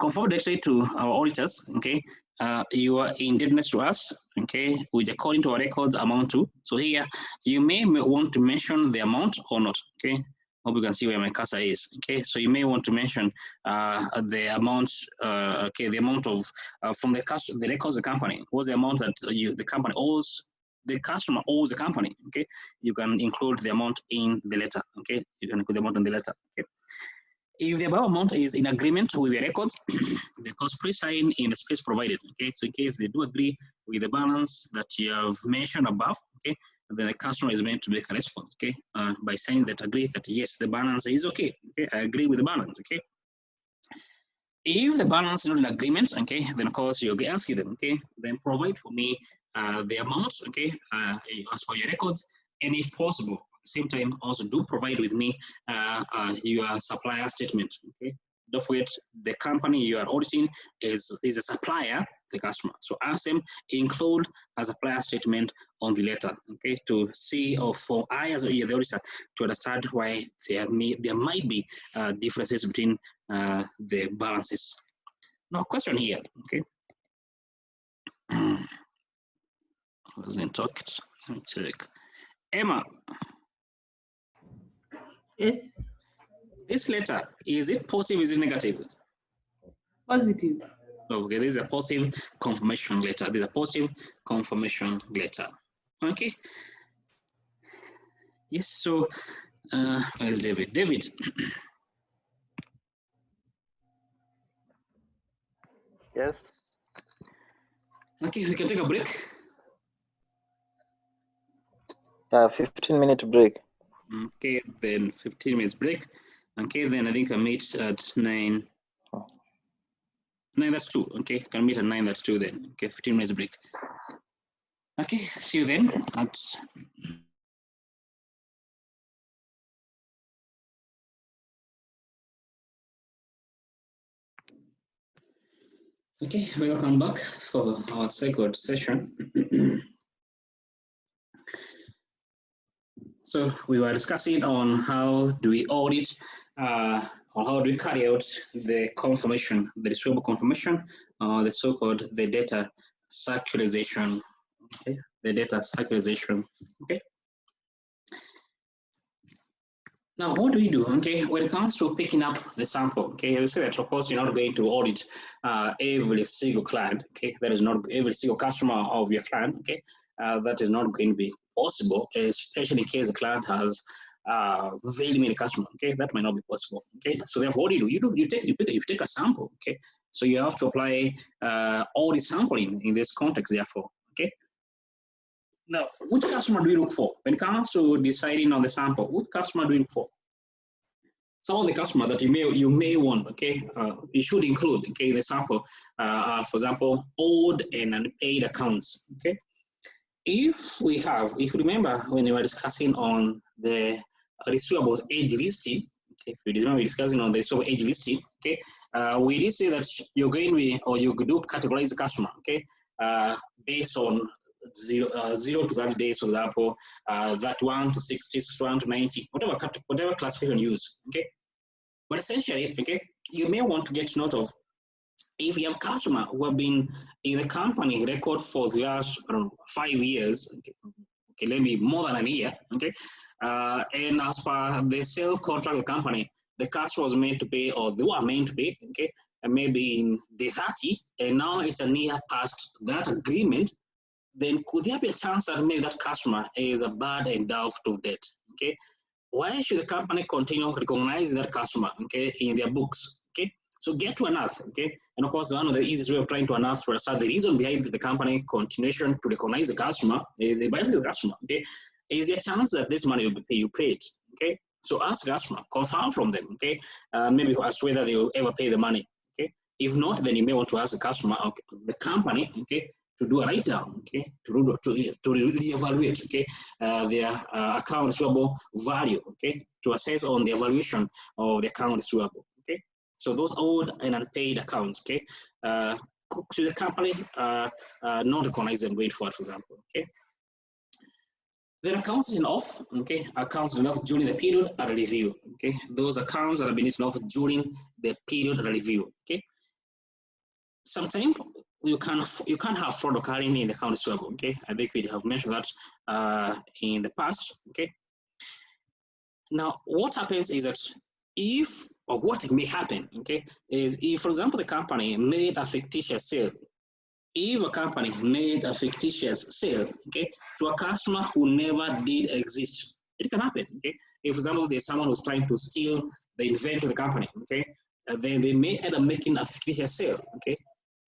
Speaker 1: Conform directly to our auditors, okay, your indebtedness to us, okay, which according to our records amount to. So here, you may want to mention the amount or not, okay. Hope you can see where my cursor is, okay. So you may want to mention the amount, okay, the amount of from the records of the company. What's the amount that the company owes? The customer owes the company, okay. You can include the amount in the letter, okay. You can include the amount in the letter, okay. If the above amount is in agreement with the records, the cost please sign in the space provided. Okay, so in case they do agree with the balance that you have mentioned above, okay, then the customer is meant to make a response. Okay, by saying that agree that yes, the balance is okay. Okay, I agree with the balance. Okay. If the balance is not in agreement, okay, then of course you ask them. Okay, then provide for me the amounts. Okay, as for your records, and if possible, same time also do provide with me your supplier statement. Okay, don't forget the company you are auditing is a supplier, the customer. So ask them include a supplier statement on the letter. Okay, to see or for I as the auditor to understand why there might be differences between the balances. Now, question here. Okay. Wasn't talked. Let me check. Emma.
Speaker 6: Yes.
Speaker 1: This letter, is it positive, is it negative?
Speaker 6: Positive.
Speaker 1: Okay, this is a positive confirmation letter. This is a positive confirmation letter. Okay. Yes, so where's David? David.
Speaker 7: Yes.
Speaker 1: Okay, we can take a break.
Speaker 7: 15-minute break.
Speaker 1: Okay, then 15 minutes break. Okay, then I think I meet at 9. 9, that's 2. Okay, can meet at 9, that's 2 then. Okay, 15 minutes break. Okay, see you then at okay, welcome back for our second session. So we were discussing on how do we audit or how do we carry out the confirmation, the receivable confirmation, the so-called the data circularization. Okay, the data circularization. Okay. Now, what do we do? Okay, when it comes to picking up the sample, okay, you say that of course you're not going to audit every single client. Okay, that is not every single customer of your client. Okay, that is not going to be possible, especially in case the client has very many customers. Okay, that might not be possible. Okay, so therefore, what do? You take a sample. Okay, so you have to apply audit sampling in this context. Therefore, okay. Now, which customer do you look for when it comes to deciding on the sample? Which customer do you look for? Some of the customers that you may want, okay, you should include, okay, in the sample, for example, old and unpaid accounts, okay. If you remember when we were discussing on the receivables age listing, if you remember discussing on the receivable age listing, okay, we did say that you're going to be, or you could do categorize the customer, okay, based on 0 to 30 days, for example, that 1 to 60, 1 to 90, whatever classification you use, okay. But essentially, okay, you may want to get note of if you have customers who have been in the company record for the last 5 years, okay, maybe more than a year, okay, and as per the sale contract of the company, the customer was meant to pay, or they were meant to pay, okay, and maybe in day 30, and now it's a year past that agreement, then could there be a chance that maybe that customer is a bad and doubtful debt, okay? Why should the company continue recognizing that customer, okay, in their books, okay? So get to unearth, okay? And of course, one of the easiest way of trying to unearth for the reason behind the company continuation to recognize the customer is basically the customer, okay? Is there a chance that this money will be paid, okay? So ask the customer, confirm from them, okay? Maybe ask whether they will ever pay the money, okay? If not, then you may want to ask the customer, okay, the company, okay, to do a write down, okay, to reevaluate, okay, their account receivable value, okay, to assess on the evaluation of the account receivable, okay. So those owed and unpaid accounts, okay, should the company not recognize them going forward, for example, okay. Then accounts written off, okay, accounts written off during the period under review, okay, those accounts that have been written off during the period under review, okay. Sometimes you can't have fraud occurring in the account receivable, okay. I think we have mentioned that in the past, okay. Now, what happens is that what may happen, okay, is if, for example, the company made a fictitious sale. If a company made a fictitious sale, okay, to a customer who never did exist, it can happen, okay. If, for example, there's someone who's trying to steal the inventory of the company, okay, then they may end up making a fictitious sale, okay.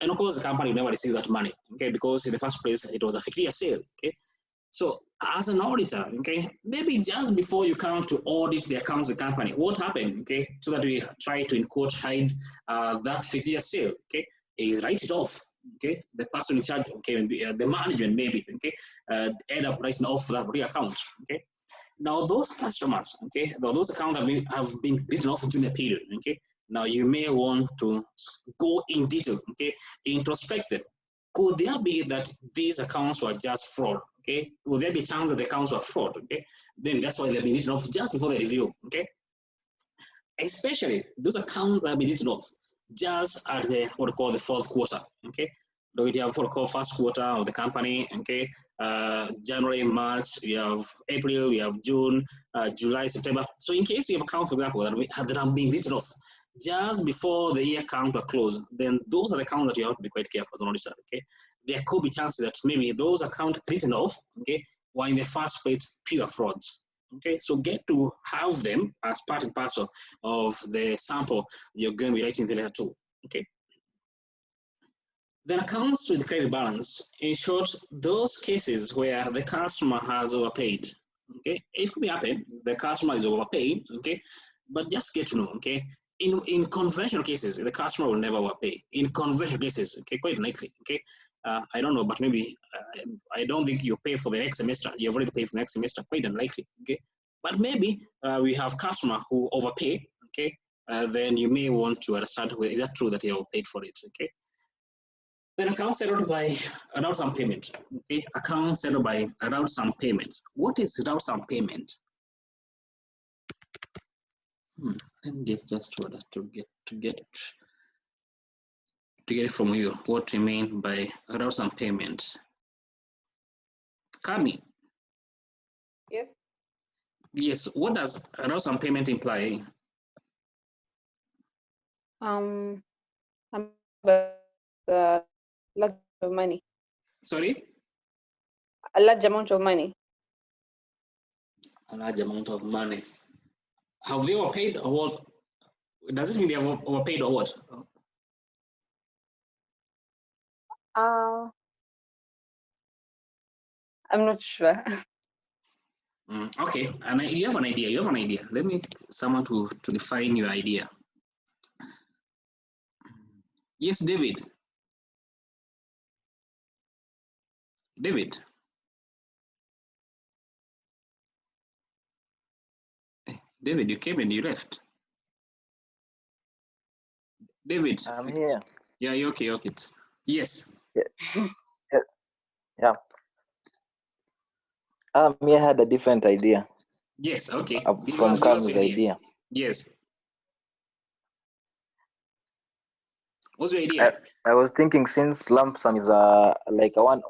Speaker 1: And of course, the company never receives that money, okay, because in the first place, it was a fictitious sale, okay. So as an auditor, okay, maybe just before you come to audit the accounts of the company, what happened, okay, so that we try to, in quote, hide that fictitious sale, okay, is write it off, okay, the person in charge, okay, the management maybe, okay, end up writing off that account, okay. Now those customers, okay, those accounts have been written off during the period, okay. Now you may want to go in detail, okay, introspect them. Could there be that these accounts were just fraud, okay? Would there be a chance that the accounts were fraud, okay? Then that's why they've been written off just before the review, okay? Especially those accounts that have been written off just at the what we call the fourth quarter, okay? We have what we call first quarter of the company, okay? January, March, we have April, we have June, July, September. So in case you have accounts, for example, that have been written off just before the year account are closed, then those are the accounts that you have to be quite careful as an auditor, okay? There could be chances that maybe those accounts written off, okay, were in the first place pure frauds. Okay, so get to have them as part and parcel of the sample you're going to be writing the letter to. Okay. Then accounts with credit balance, in short, those cases where the customer has overpaid. Okay, it could be happen, the customer is overpaid, okay, but just get to know, okay, in conventional cases, the customer will never overpay. In conventional cases, okay, quite likely, okay, I don't know, but maybe I don't think you pay for the next semester. You've already paid for the next semester, quite unlikely, okay. But maybe we have customer who overpay, okay, then you may want to understand whether is that true that you overpaid for it, okay. Then account settled by around some payment. Okay, account settled by around some payment. What is around some payment? Let me just to get it from you. What you mean by around some payment? Kami.
Speaker 5: Yes.
Speaker 1: Yes. What does around some payment imply?
Speaker 5: The large amount of money.
Speaker 1: Sorry.
Speaker 5: A large amount of money.
Speaker 1: A large amount of money. Have they overpaid or what? Does it mean they have overpaid or what?
Speaker 5: I'm not sure.
Speaker 1: Okay, and you have an idea. You have an idea. Let me someone to define your idea. Yes, David. David. David, you came and you left. David.
Speaker 7: I'm here.
Speaker 1: Yeah, you okay? Okay. Yes.
Speaker 7: Yeah. I had a different idea.
Speaker 1: Yes. Okay.
Speaker 7: From Kami's idea.
Speaker 1: Yes. What's your idea?
Speaker 7: I was thinking since lump sum is like a one. I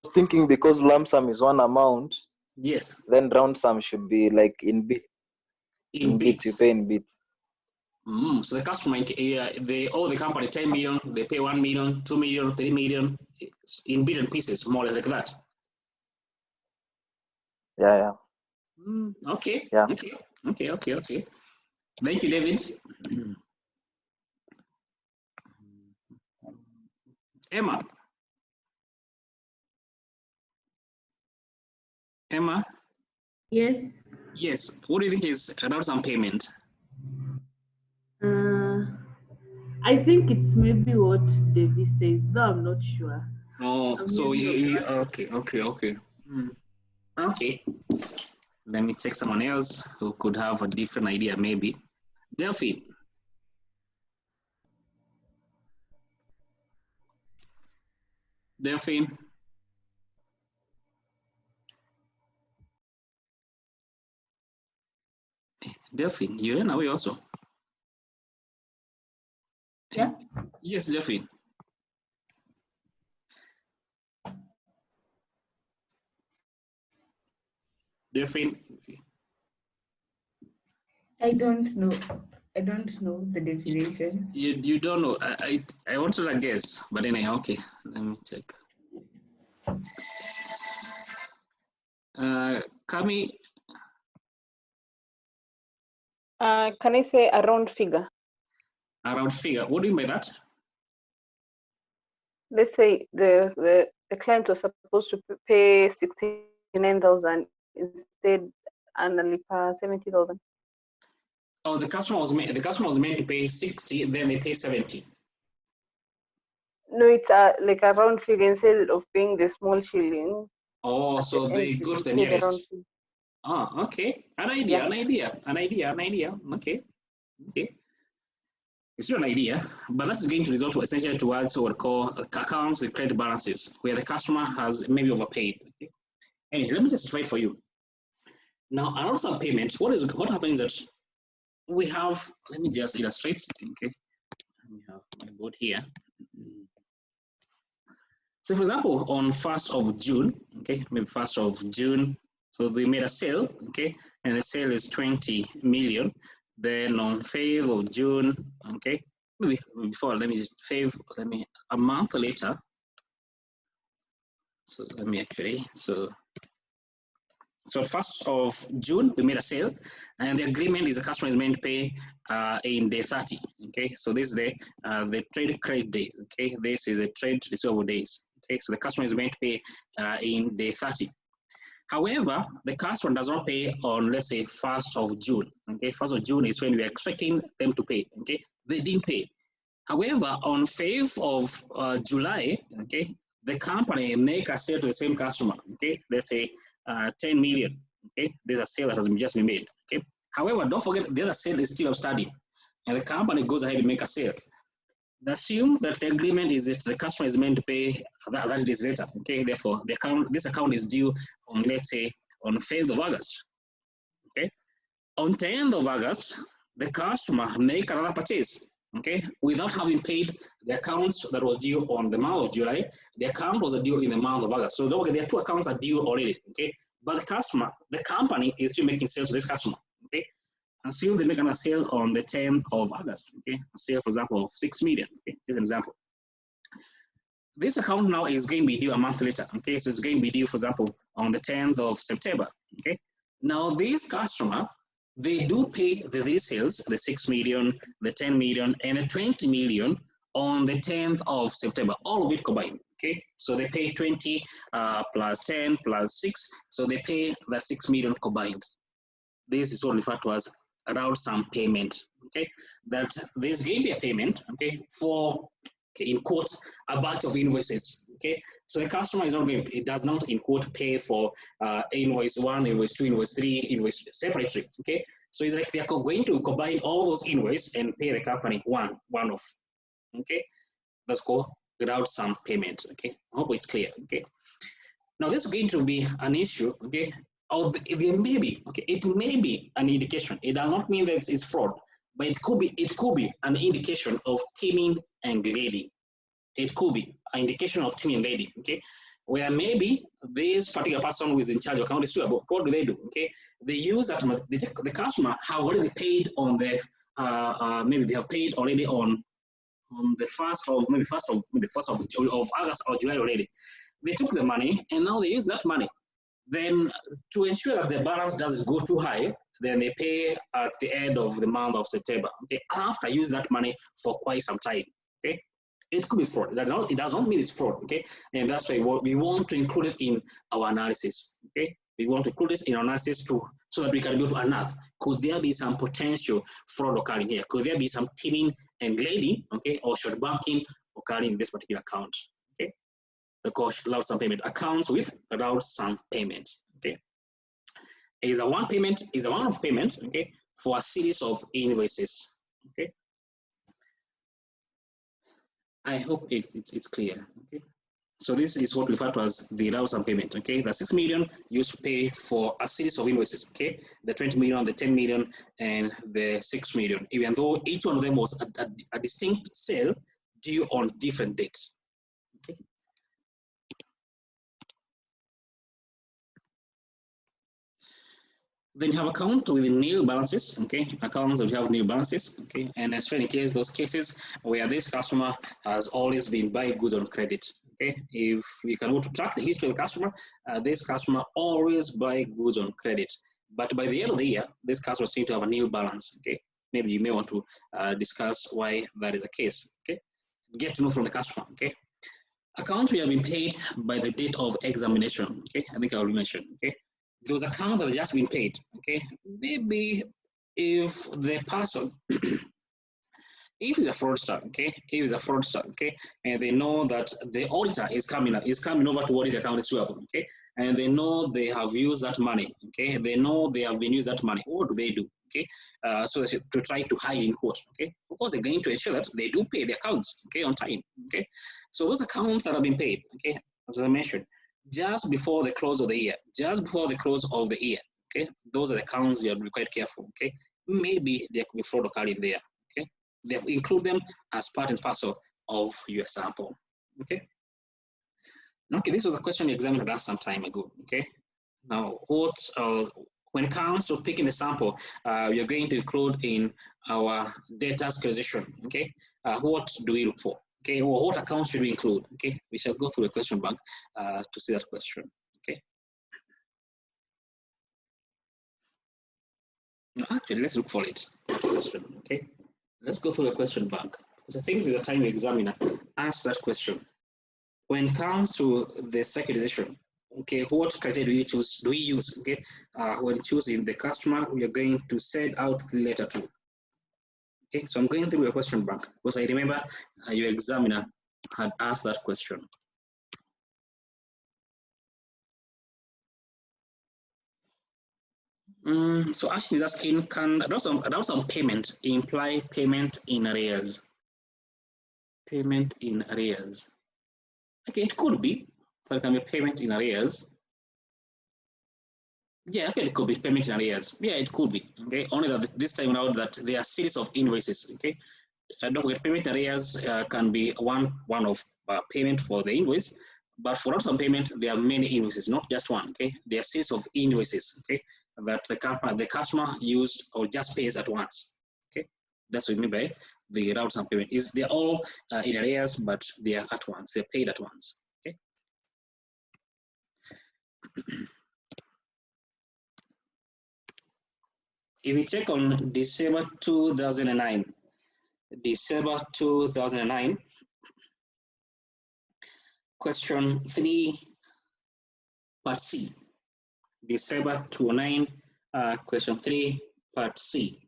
Speaker 7: was thinking because lump sum is one amount.
Speaker 1: Yes.
Speaker 7: Then round sum should be like in bits.
Speaker 1: In bits.
Speaker 7: You pay in bits.
Speaker 1: So the customer, they owe the company 10 million. They pay 1 million, 2 million, 3 million in bit and pieces, more or less like that.
Speaker 7: Yeah.
Speaker 1: Okay.
Speaker 7: Yeah.
Speaker 1: Okay. Thank you, David. Emma.
Speaker 6: Yes.
Speaker 1: Yes. What do you think is around some payment?
Speaker 6: I think it's maybe what David says, though I'm not sure.
Speaker 1: Oh, so you okay. Okay. Let me take someone else who could have a different idea, maybe. Delphine. Delphine. Delphine, you ran away also.
Speaker 4: Yeah.
Speaker 1: Yes, Delphine. Delphine.
Speaker 4: I don't know the definition.
Speaker 1: You don't know. I wanted to guess, but anyway, okay. Let me check. Kami.
Speaker 5: Can I say a round figure?
Speaker 1: A round figure. What do you mean by that?
Speaker 5: Let's say the client was supposed to pay 69,000 instead and 70,000.
Speaker 1: Oh, the customer was meant to pay 60, then they pay 70.
Speaker 5: No, it's like a round figure instead of paying the small shillings.
Speaker 1: Oh, so they go to the nearest. Okay. An idea. Okay. It's not an idea, but that's going to result to essentially towards what we call accounts with credit balances, where the customer has maybe overpaid. Okay? Anyway, let me just try for you. Now, around some payments, what happens is that we have, let me just illustrate, okay? We have my board here. So for example, on 1st of June, okay, maybe 1st of June, so we made a sale, okay, and the sale is 20 million. Then on 5th of June, okay, maybe before, a month later. So let me actually, so 1st of June, we made a sale, and the agreement is the customer is meant to pay in day 30, Okay, so this is the trade credit day. Okay, this is a trade receivable days. Okay, so the customer is going to pay in day 30. However, the customer does not pay on, let's say, 1st of June. Okay, 1st of June is when we are expecting them to pay. Okay, they didn't pay. However, on 5th of July, okay, the company make a sale to the same customer. Okay, let's say 10 million. Okay, there's a sale that has just been made. Okay, however, don't forget the other sale is still outstanding, and the company goes ahead and make a sale. Assume that the agreement is that the customer is meant to pay that days later. Okay, therefore, this account is due on, let's say, on 5th of August. Okay, on 10th of August, the customer make another purchase. Okay, without having paid the accounts that was due on the month of July, the account was due in the month of August. So don't forget, there are two accounts are due already. Okay, but the company is still making sales to this customer. Okay. Assume they make a sale on the 10th of August, okay? A sale, for example, of 6 million, okay? Here's an example. This account now is going to be due a month later, okay? So it's going to be due, for example, on the 10th of September, okay? Now, this customer, they do pay the sales, the 6 million, the 10 million, and the 20 million on the 10th of September, all of it combined, okay? So they pay 20 plus 10 plus 6, so they pay the 6 million combined. This is what referred to as around some payment, okay? That there's going to be a payment, okay, for, okay, in quotes, a batch of invoices, okay? So the customer is not going to, it does not, in quote, pay for invoice 1, invoice 2, invoice 3, invoice separately, okay? So it's like they are going to combine all those invoices and pay the company one off, okay? That's called without some payment, okay? I hope it's clear, okay? Now, this is going to be an issue, okay? There may be, okay, it may be an indication. It does not mean that it's fraud, but it could be an indication of teaming and leading. It could be an indication of teaming and leading, okay? Where maybe this particular person who is in charge of account receivable, what do? Okay, they use that the customer have already paid on the maybe they have paid already on the first of August or July already. They took the money and now they use that money. Then to ensure that the balance doesn't go too high, then they pay at the end of the month of September. Okay, after use that money for quite some time. Okay, it could be fraud. It does not mean it's fraud. Okay, and that's why we want to include it in our analysis. Okay, we want to include this in our analysis too, so that we can go to unearth. Could there be some potential fraud occurring here? Could there be some teaming and leading, okay, or short banking occurring in this particular account? Okay. The cost allowed some payment accounts with allowed some payment. Okay, is a one off payment. Okay, for a series of invoices. Okay, I hope it's clear. Okay, so this is what we refer to as the allowed some payment. Okay, the 6 million used to pay for a series of invoices. Okay, the 20 million, the 10 million, and the 6 million. Even though each one of them was a distinct sale due on different dates. Okay. Then you have account with nil balances, okay? Accounts that have nil balances, okay? And especially in case those cases where this customer has always been buying goods on credit, okay? If we can go to track the history of the customer, this customer always buy goods on credit. But by the end of the year, this customer seems to have a nil balance, okay? Maybe you may want to discuss why that is the case, okay? Get to know from the customer, okay? Accounts we have been paid by the date of examination, okay? I think I already mentioned, okay? Those accounts that have just been paid, okay? Maybe if the person, if it's a fraudster, okay? If it's a fraudster, okay? And they know that the auditor is coming over to audit the account receivable, okay? And they know they have used that money, okay? They know they have been used that money. What do they do, okay? So they to try to hide in court, okay? Of course, they're going to ensure that they do pay the accounts, okay, on time, okay? So those accounts that have been paid, okay, as I mentioned, just before the close of the year, okay? Those are the accounts you have to be quite careful, okay? Maybe there could be fraud occurring there, okay? They include them as part and parcel of your sample, okay? Okay, this was a question the examiner asked some time ago, okay? Now, when it comes to picking the sample, we are going to include in our data schedulation, okay? What do we look for? Okay, well, what accounts should we include? Okay, we shall go through the question bank to see that question. Okay. Now, actually, let's look for it. Okay, let's go through the question bank, because I think the time examiner asks that question. When it comes to the securitization, okay, what criteria do we use, okay? When choosing the customer, we are going to send out the letter to. Okay, so I'm going through the question bank because I remember your examiner had asked that question. So Ashley is asking, can adopt on payment imply payment in arrears? Payment in arrears. Okay, it could be. So it can be payment in arrears. Yeah, okay, it could be payment in arrears. Yeah, it could be. Okay, only that this time around that there are series of invoices. Okay, don't forget payment in arrears can be one of payment for the invoice, but for some payment there are many invoices, not just one. Okay, there are series of invoices. Okay, that the customer used or just pays at once. Okay, that's what we mean by the route some payment. Is they're all in arrears, but they are at once. They're paid at once. Okay. If we check on December 2009, question 3, part C. December 2009, question 3, part C.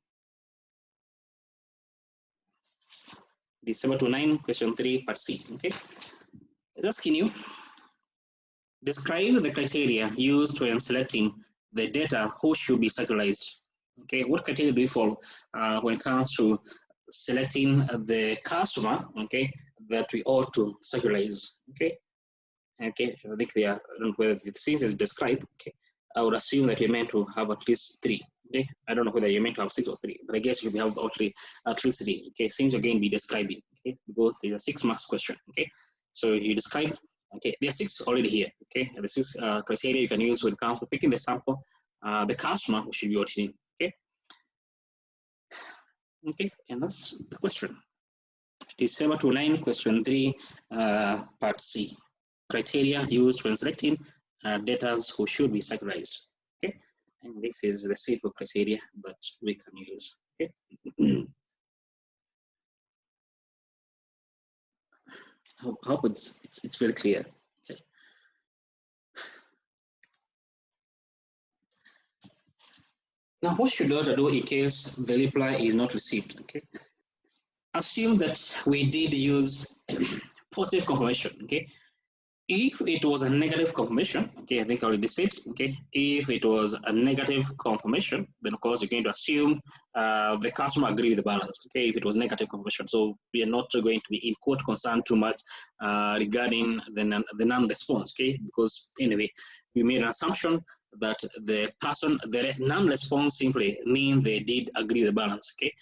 Speaker 1: December 2009, question 3, part C. Okay. It's asking you, describe the criteria used when selecting the data who should be circularized. Okay, what criteria do you follow when it comes to selecting the customer, okay, that we ought to circularize? Okay, okay, I think they are, I don't know whether since it's described, okay, I would assume that you're meant to have at least 3. Okay, I don't know whether you're meant to have 6 or 3, but I guess you have at least 3. Okay, since you're going to be describing, okay, because there's a 6 marks question. Okay, so you describe. Okay, there are 6 already here. Okay, and the 6 criteria you can use when it comes to picking the sample, the customer who should be auditing. Okay, okay, and that's the question. December 2009, question 3, part C. Criteria used when selecting data who should be circularized. Okay, and this is the simple criteria that we can use. Okay. Hope it's very clear. Okay. Now, what should the auditor do in case the reply is not received? Okay. Assume that we did use positive confirmation. Okay. If it was a negative confirmation, okay, I think I already said, okay, if it was a negative confirmation, then of course you're going to assume the customer agreed with the balance, okay, if it was negative confirmation. So we are not going to be in quote concerned too much regarding the non-response, okay, because anyway, we made an assumption that the non-response simply means they did agree with the balance, okay.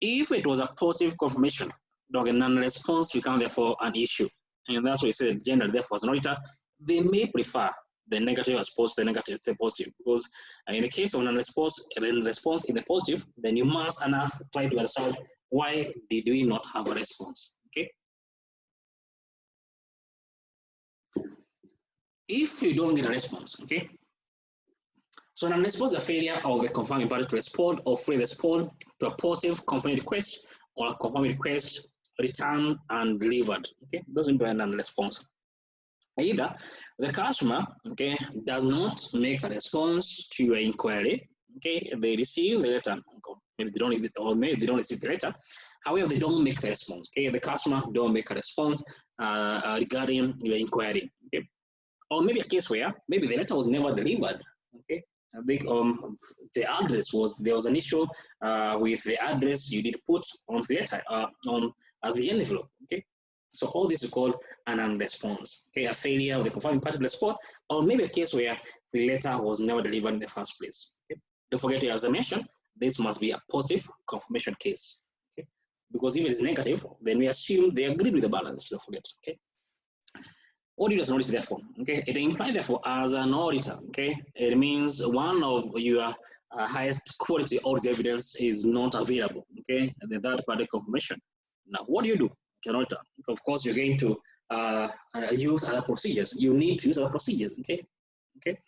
Speaker 1: If it was a positive confirmation, the non-response becomes therefore an issue. And that's why we said generally, therefore, as an auditor, they may prefer the negative as opposed to the negative, the positive. Because in the case of non-response, response in the positive, then you must try to understand why did we not have a response. Okay. If you don't get a response, okay. So non-response is a failure of the confirming party to respond or fully respond to a positive confirming request or a confirming request returned and delivered. Okay, doesn't be a non-response. Either the customer, okay, does not make a response to your inquiry. Okay, they receive the letter. Maybe they don't, or maybe they don't receive the letter. However, they don't make the response. Okay, the customer don't make a response regarding your inquiry. Okay, or maybe a case where maybe the letter was never delivered. Okay. I think the address there was an issue with the address you did put on the letter on the envelope. Okay, so all this is called an non-response. Okay, a failure of the confirming party to respond, or maybe a case where the letter was never delivered in the first place. Okay, don't forget, as I mentioned, this must be a positive confirmation case. Okay, because if it is negative, then we assume they agreed with the balance. Don't forget. Okay. Auditor's notice, therefore, okay, it implies, therefore, as an auditor, okay, it means one of your highest quality audit evidence is not available, okay, and the third party confirmation. Now, what do? An auditor, of course, you're going to use other procedures. You need to use other procedures, okay, okay.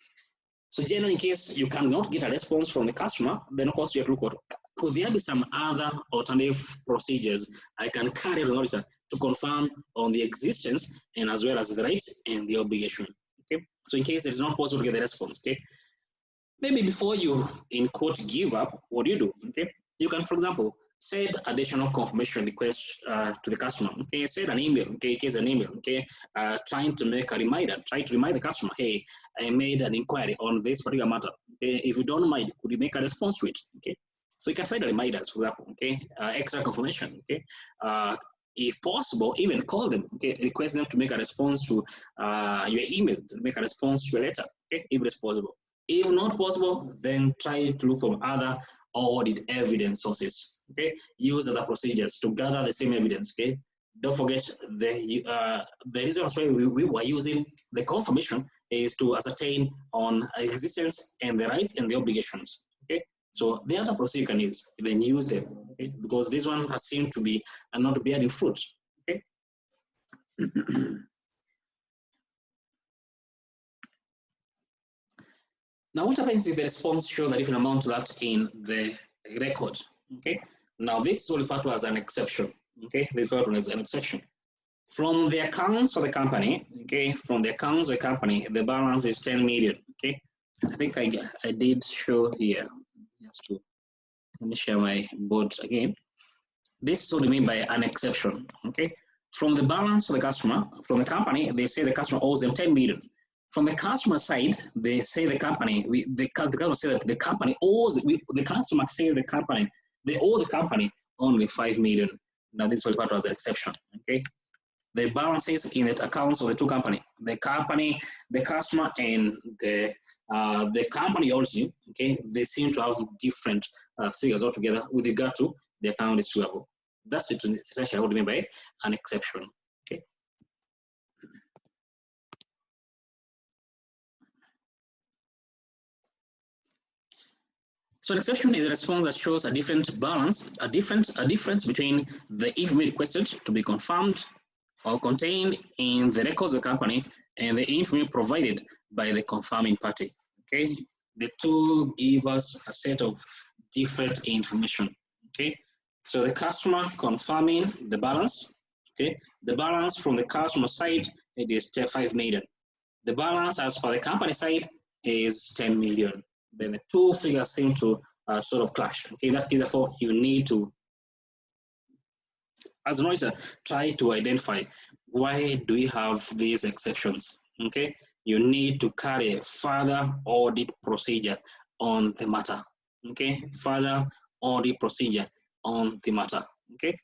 Speaker 1: So, generally, in case you cannot get a response from the customer, then of course you have to look at could there be some other alternative procedures I can carry out an auditor to confirm on the existence and as well as the rights and the obligation? Okay, so in case it is not possible to get the response, okay, maybe before you in quote give up, what do? Okay, you can, for example, send additional confirmation request to the customer. Okay, send an email. Okay, case an email. Okay, trying to make a reminder. Try to remind the customer, hey, I made an inquiry on this particular matter. Okay, if you don't mind, could you make a response to it? Okay, so you can send reminders, for example. Okay, extra confirmation. Okay, if possible, even call them. Okay, request them to make a response to your email, to make a response to your letter. Okay, if it's possible. If not possible, then try to look for other audit evidence sources. Okay, use other procedures to gather the same evidence. Okay, don't forget the reason why we were using the confirmation is to ascertain on existence and the rights and the obligations. Okay, so the other procedure you can use, then use them. Okay, because this one has seemed to be not bearing fruit. Okay. Now, what happens if the response shows a different amount to that in the record? Okay. Now, this is referred to as an exception. Okay, this is referred to as an exception. From the accounts of the company, okay, from the accounts of the company, the balance is 10 million. Okay, I think I did show here. Just to let me share my board again. This is what I mean by an exception. Okay, from the balance of the customer, from the company, they say the customer owes them 10 million. From the customer side, they say the company, the customer say that the company owes, the customer says the company, they owe the company only 5 million. Now this is referred to as an exception, okay? The balances in the accounts of the two companies, the company, the customer, and the company also, okay? They seem to have different figures altogether with regard to the account receivable. That's essentially what I mean by an exception, okay? So an exception is a response that shows a different balance, a difference between the information requested to be confirmed or contained in the records of the company and the information provided by the confirming party. Okay, the two give us a set of different information. Okay, so the customer confirming the balance. Okay, the balance from the customer side, it is 5 million. The balance as for the company side is 10 million. Then the two figures seem to sort of clash. Okay, in that case, therefore, you need to, as an auditor, try to identify why do we have these exceptions. Okay, you need to carry a further audit procedure on the matter. Okay, further audit procedure on the matter. Okay.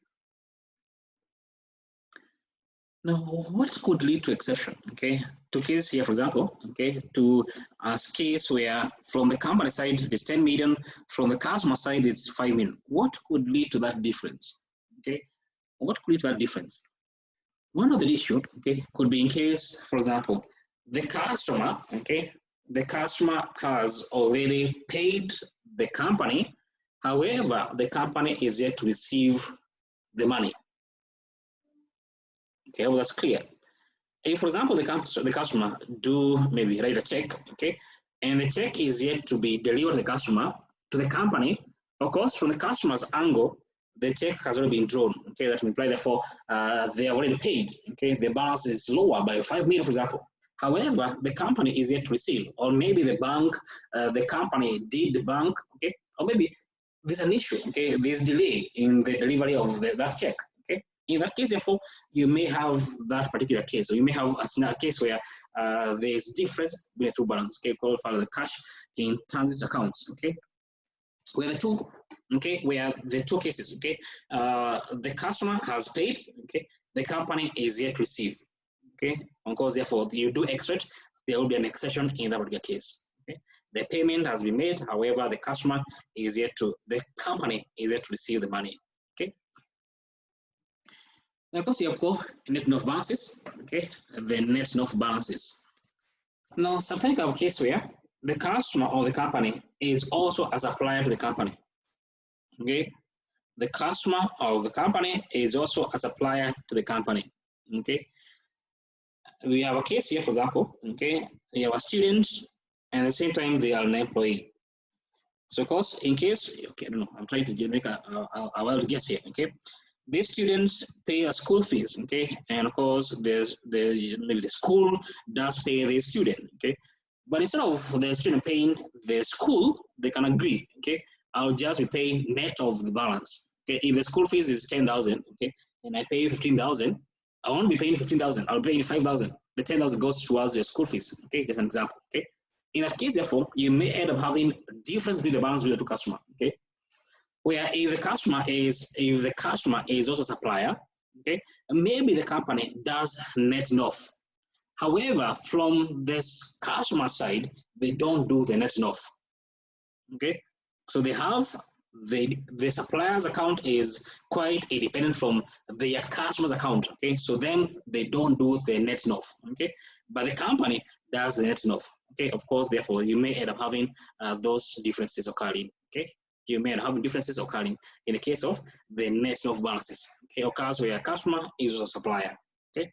Speaker 1: Now, what could lead to exception? Okay, to case here, for example, okay, to a case where from the company side it is 10 million, from the customer side it's 5 million. What could lead to that difference? Okay, what could lead to that difference? One of the issues, okay, could be in case, for example, the customer, okay, the customer has already paid the company. However, the company is yet to receive the money. Okay, well, that's clear. If, for example, the customer do maybe write a check, okay, and the check is yet to be delivered to the customer, to the company, of course, from the customer's angle, the check has already been drawn, okay, that implies, therefore, they are already paid, okay, the balance is lower by 5 million, for example. However, the company is yet to receive, or maybe the bank, the company did the bank, okay, or maybe there's an issue, okay, there's delay in the delivery of that check. In that case, therefore, you may have that particular case. So you may have a case where there is difference between the two balances, okay, called for the cash in transit accounts, okay, where the two, okay, where the two cases, okay, the customer has paid, okay, the company is yet to receive, okay, of course, therefore, you do extract, there will be an exception in that particular case. Okay, the payment has been made, however, the customer is yet to, the company is yet to receive the money. Okay. Of course, you have got net of balances, okay, the net of balances. Now, sometimes you have a case where the customer or the company is also a supplier to the company, okay. The customer of the company is also a supplier to the company, okay. We have a case here, for example, okay, you have a student and at the same time they are an employee. So, of course, in case, okay, I don't know, I'm trying to make a wild guess here, okay? These students pay a school fees, okay? And of course, maybe the school does pay the student, okay? But instead of the student paying the school, they can agree, okay? I'll just be paying net of the balance, okay? If the school fees is 10,000, okay, and I pay 15,000, I won't be paying 15,000. I'll be paying 5,000. The 10,000 goes towards your school fees, okay? Just an example, okay? In that case, therefore, you may end up having difference between the balance with the two customer, okay? Where if the customer is also a supplier, okay, maybe the company does netting off. However, from this customer side, they don't do the netting off. Okay, so they have the supplier's account is quite independent from their customer's account. Okay, so then they don't do the netting off. Okay, but the company does the netting off. Okay, of course, therefore, you may end up having those differences occurring. Okay, you may end up having differences occurring in the case of the netting off balances. Okay, occurs where a customer is a supplier. Okay.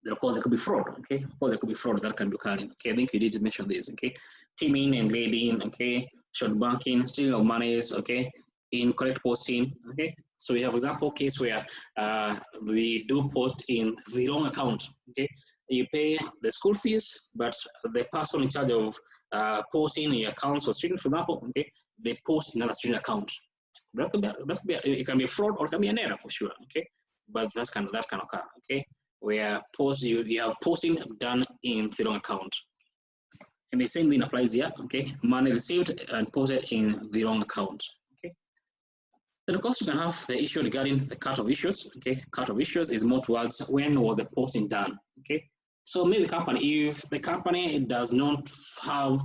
Speaker 1: Then of course there could be fraud, okay? Of course there could be fraud that can be occurring. Okay, I think you did mention this, okay? Teaming and leading, okay? Short banking, stealing of monies, okay? Incorrect posting, okay? So we have example case where we do post in the wrong account, okay? You pay the school fees, but the person in charge of posting your accounts for students, for example, okay? They post in another student account. That could be, it can be a fraud or it can be an error for sure, okay? But that can occur, okay? Where you have posting done in the wrong account. And the same thing applies here, okay? Money received and posted in the wrong account, okay? Then of course you can have the issue regarding the cut-off issues, okay? Cut-off issues is more towards when was the posting done, okay? So maybe if the company does not have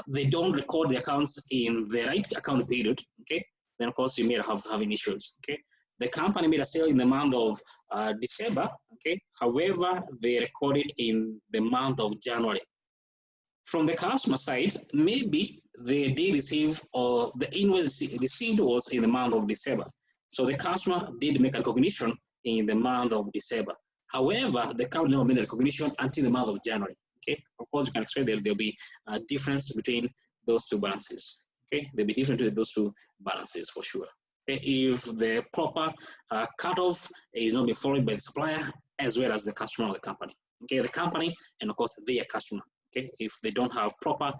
Speaker 1: they don't record the accounts in the right account period, okay? Then of course you may have having issues, okay? The company made a sale in the month of December, okay? However, they recorded in the month of January. From the customer side, maybe they did receive or the invoice received was in the month of December. So the customer did make a recognition in the month of December. However, the company never made a recognition until the month of January, okay? Of course, you can expect that there'll be a difference between those two balances, okay? There'll be difference between those two balances for sure. Okay, if the proper cutoff is not being followed by the supplier as well as the customer or the company. Okay, the company and of course their customer. Okay, if they don't have proper,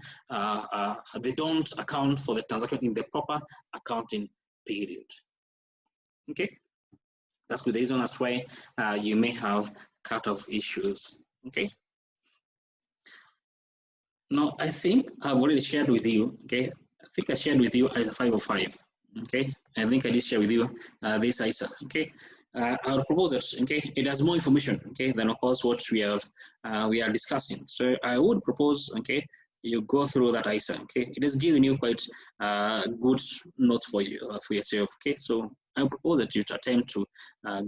Speaker 1: they don't account for the transaction in the proper accounting period. Okay, that's the reason as why you may have cutoff issues. Okay. Now I think I've already shared with you. Okay, I think I shared with you as a 505. Okay, I think I did share with you this ISA. Okay, I'll propose it. Okay, it has more information. Okay, than of course what we are discussing. So I would propose. Okay, you go through that ISA. Okay, it is giving you quite good notes for you for yourself. Okay, so I propose that you attempt to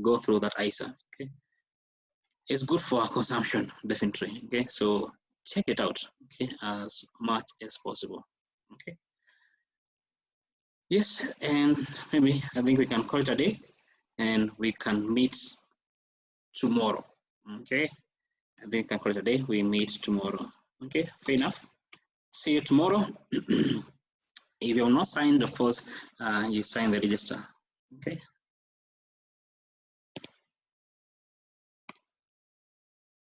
Speaker 1: go through that ISA. Okay, it's good for consumption definitely. Okay, so check it out. Okay, as much as possible. Okay. Yes, and maybe I think we can call it a day and we can meet tomorrow. Okay, I think we can call it a day. We meet tomorrow. Okay, fair enough. See you tomorrow. If you're not signed, of course, you sign the register. Okay.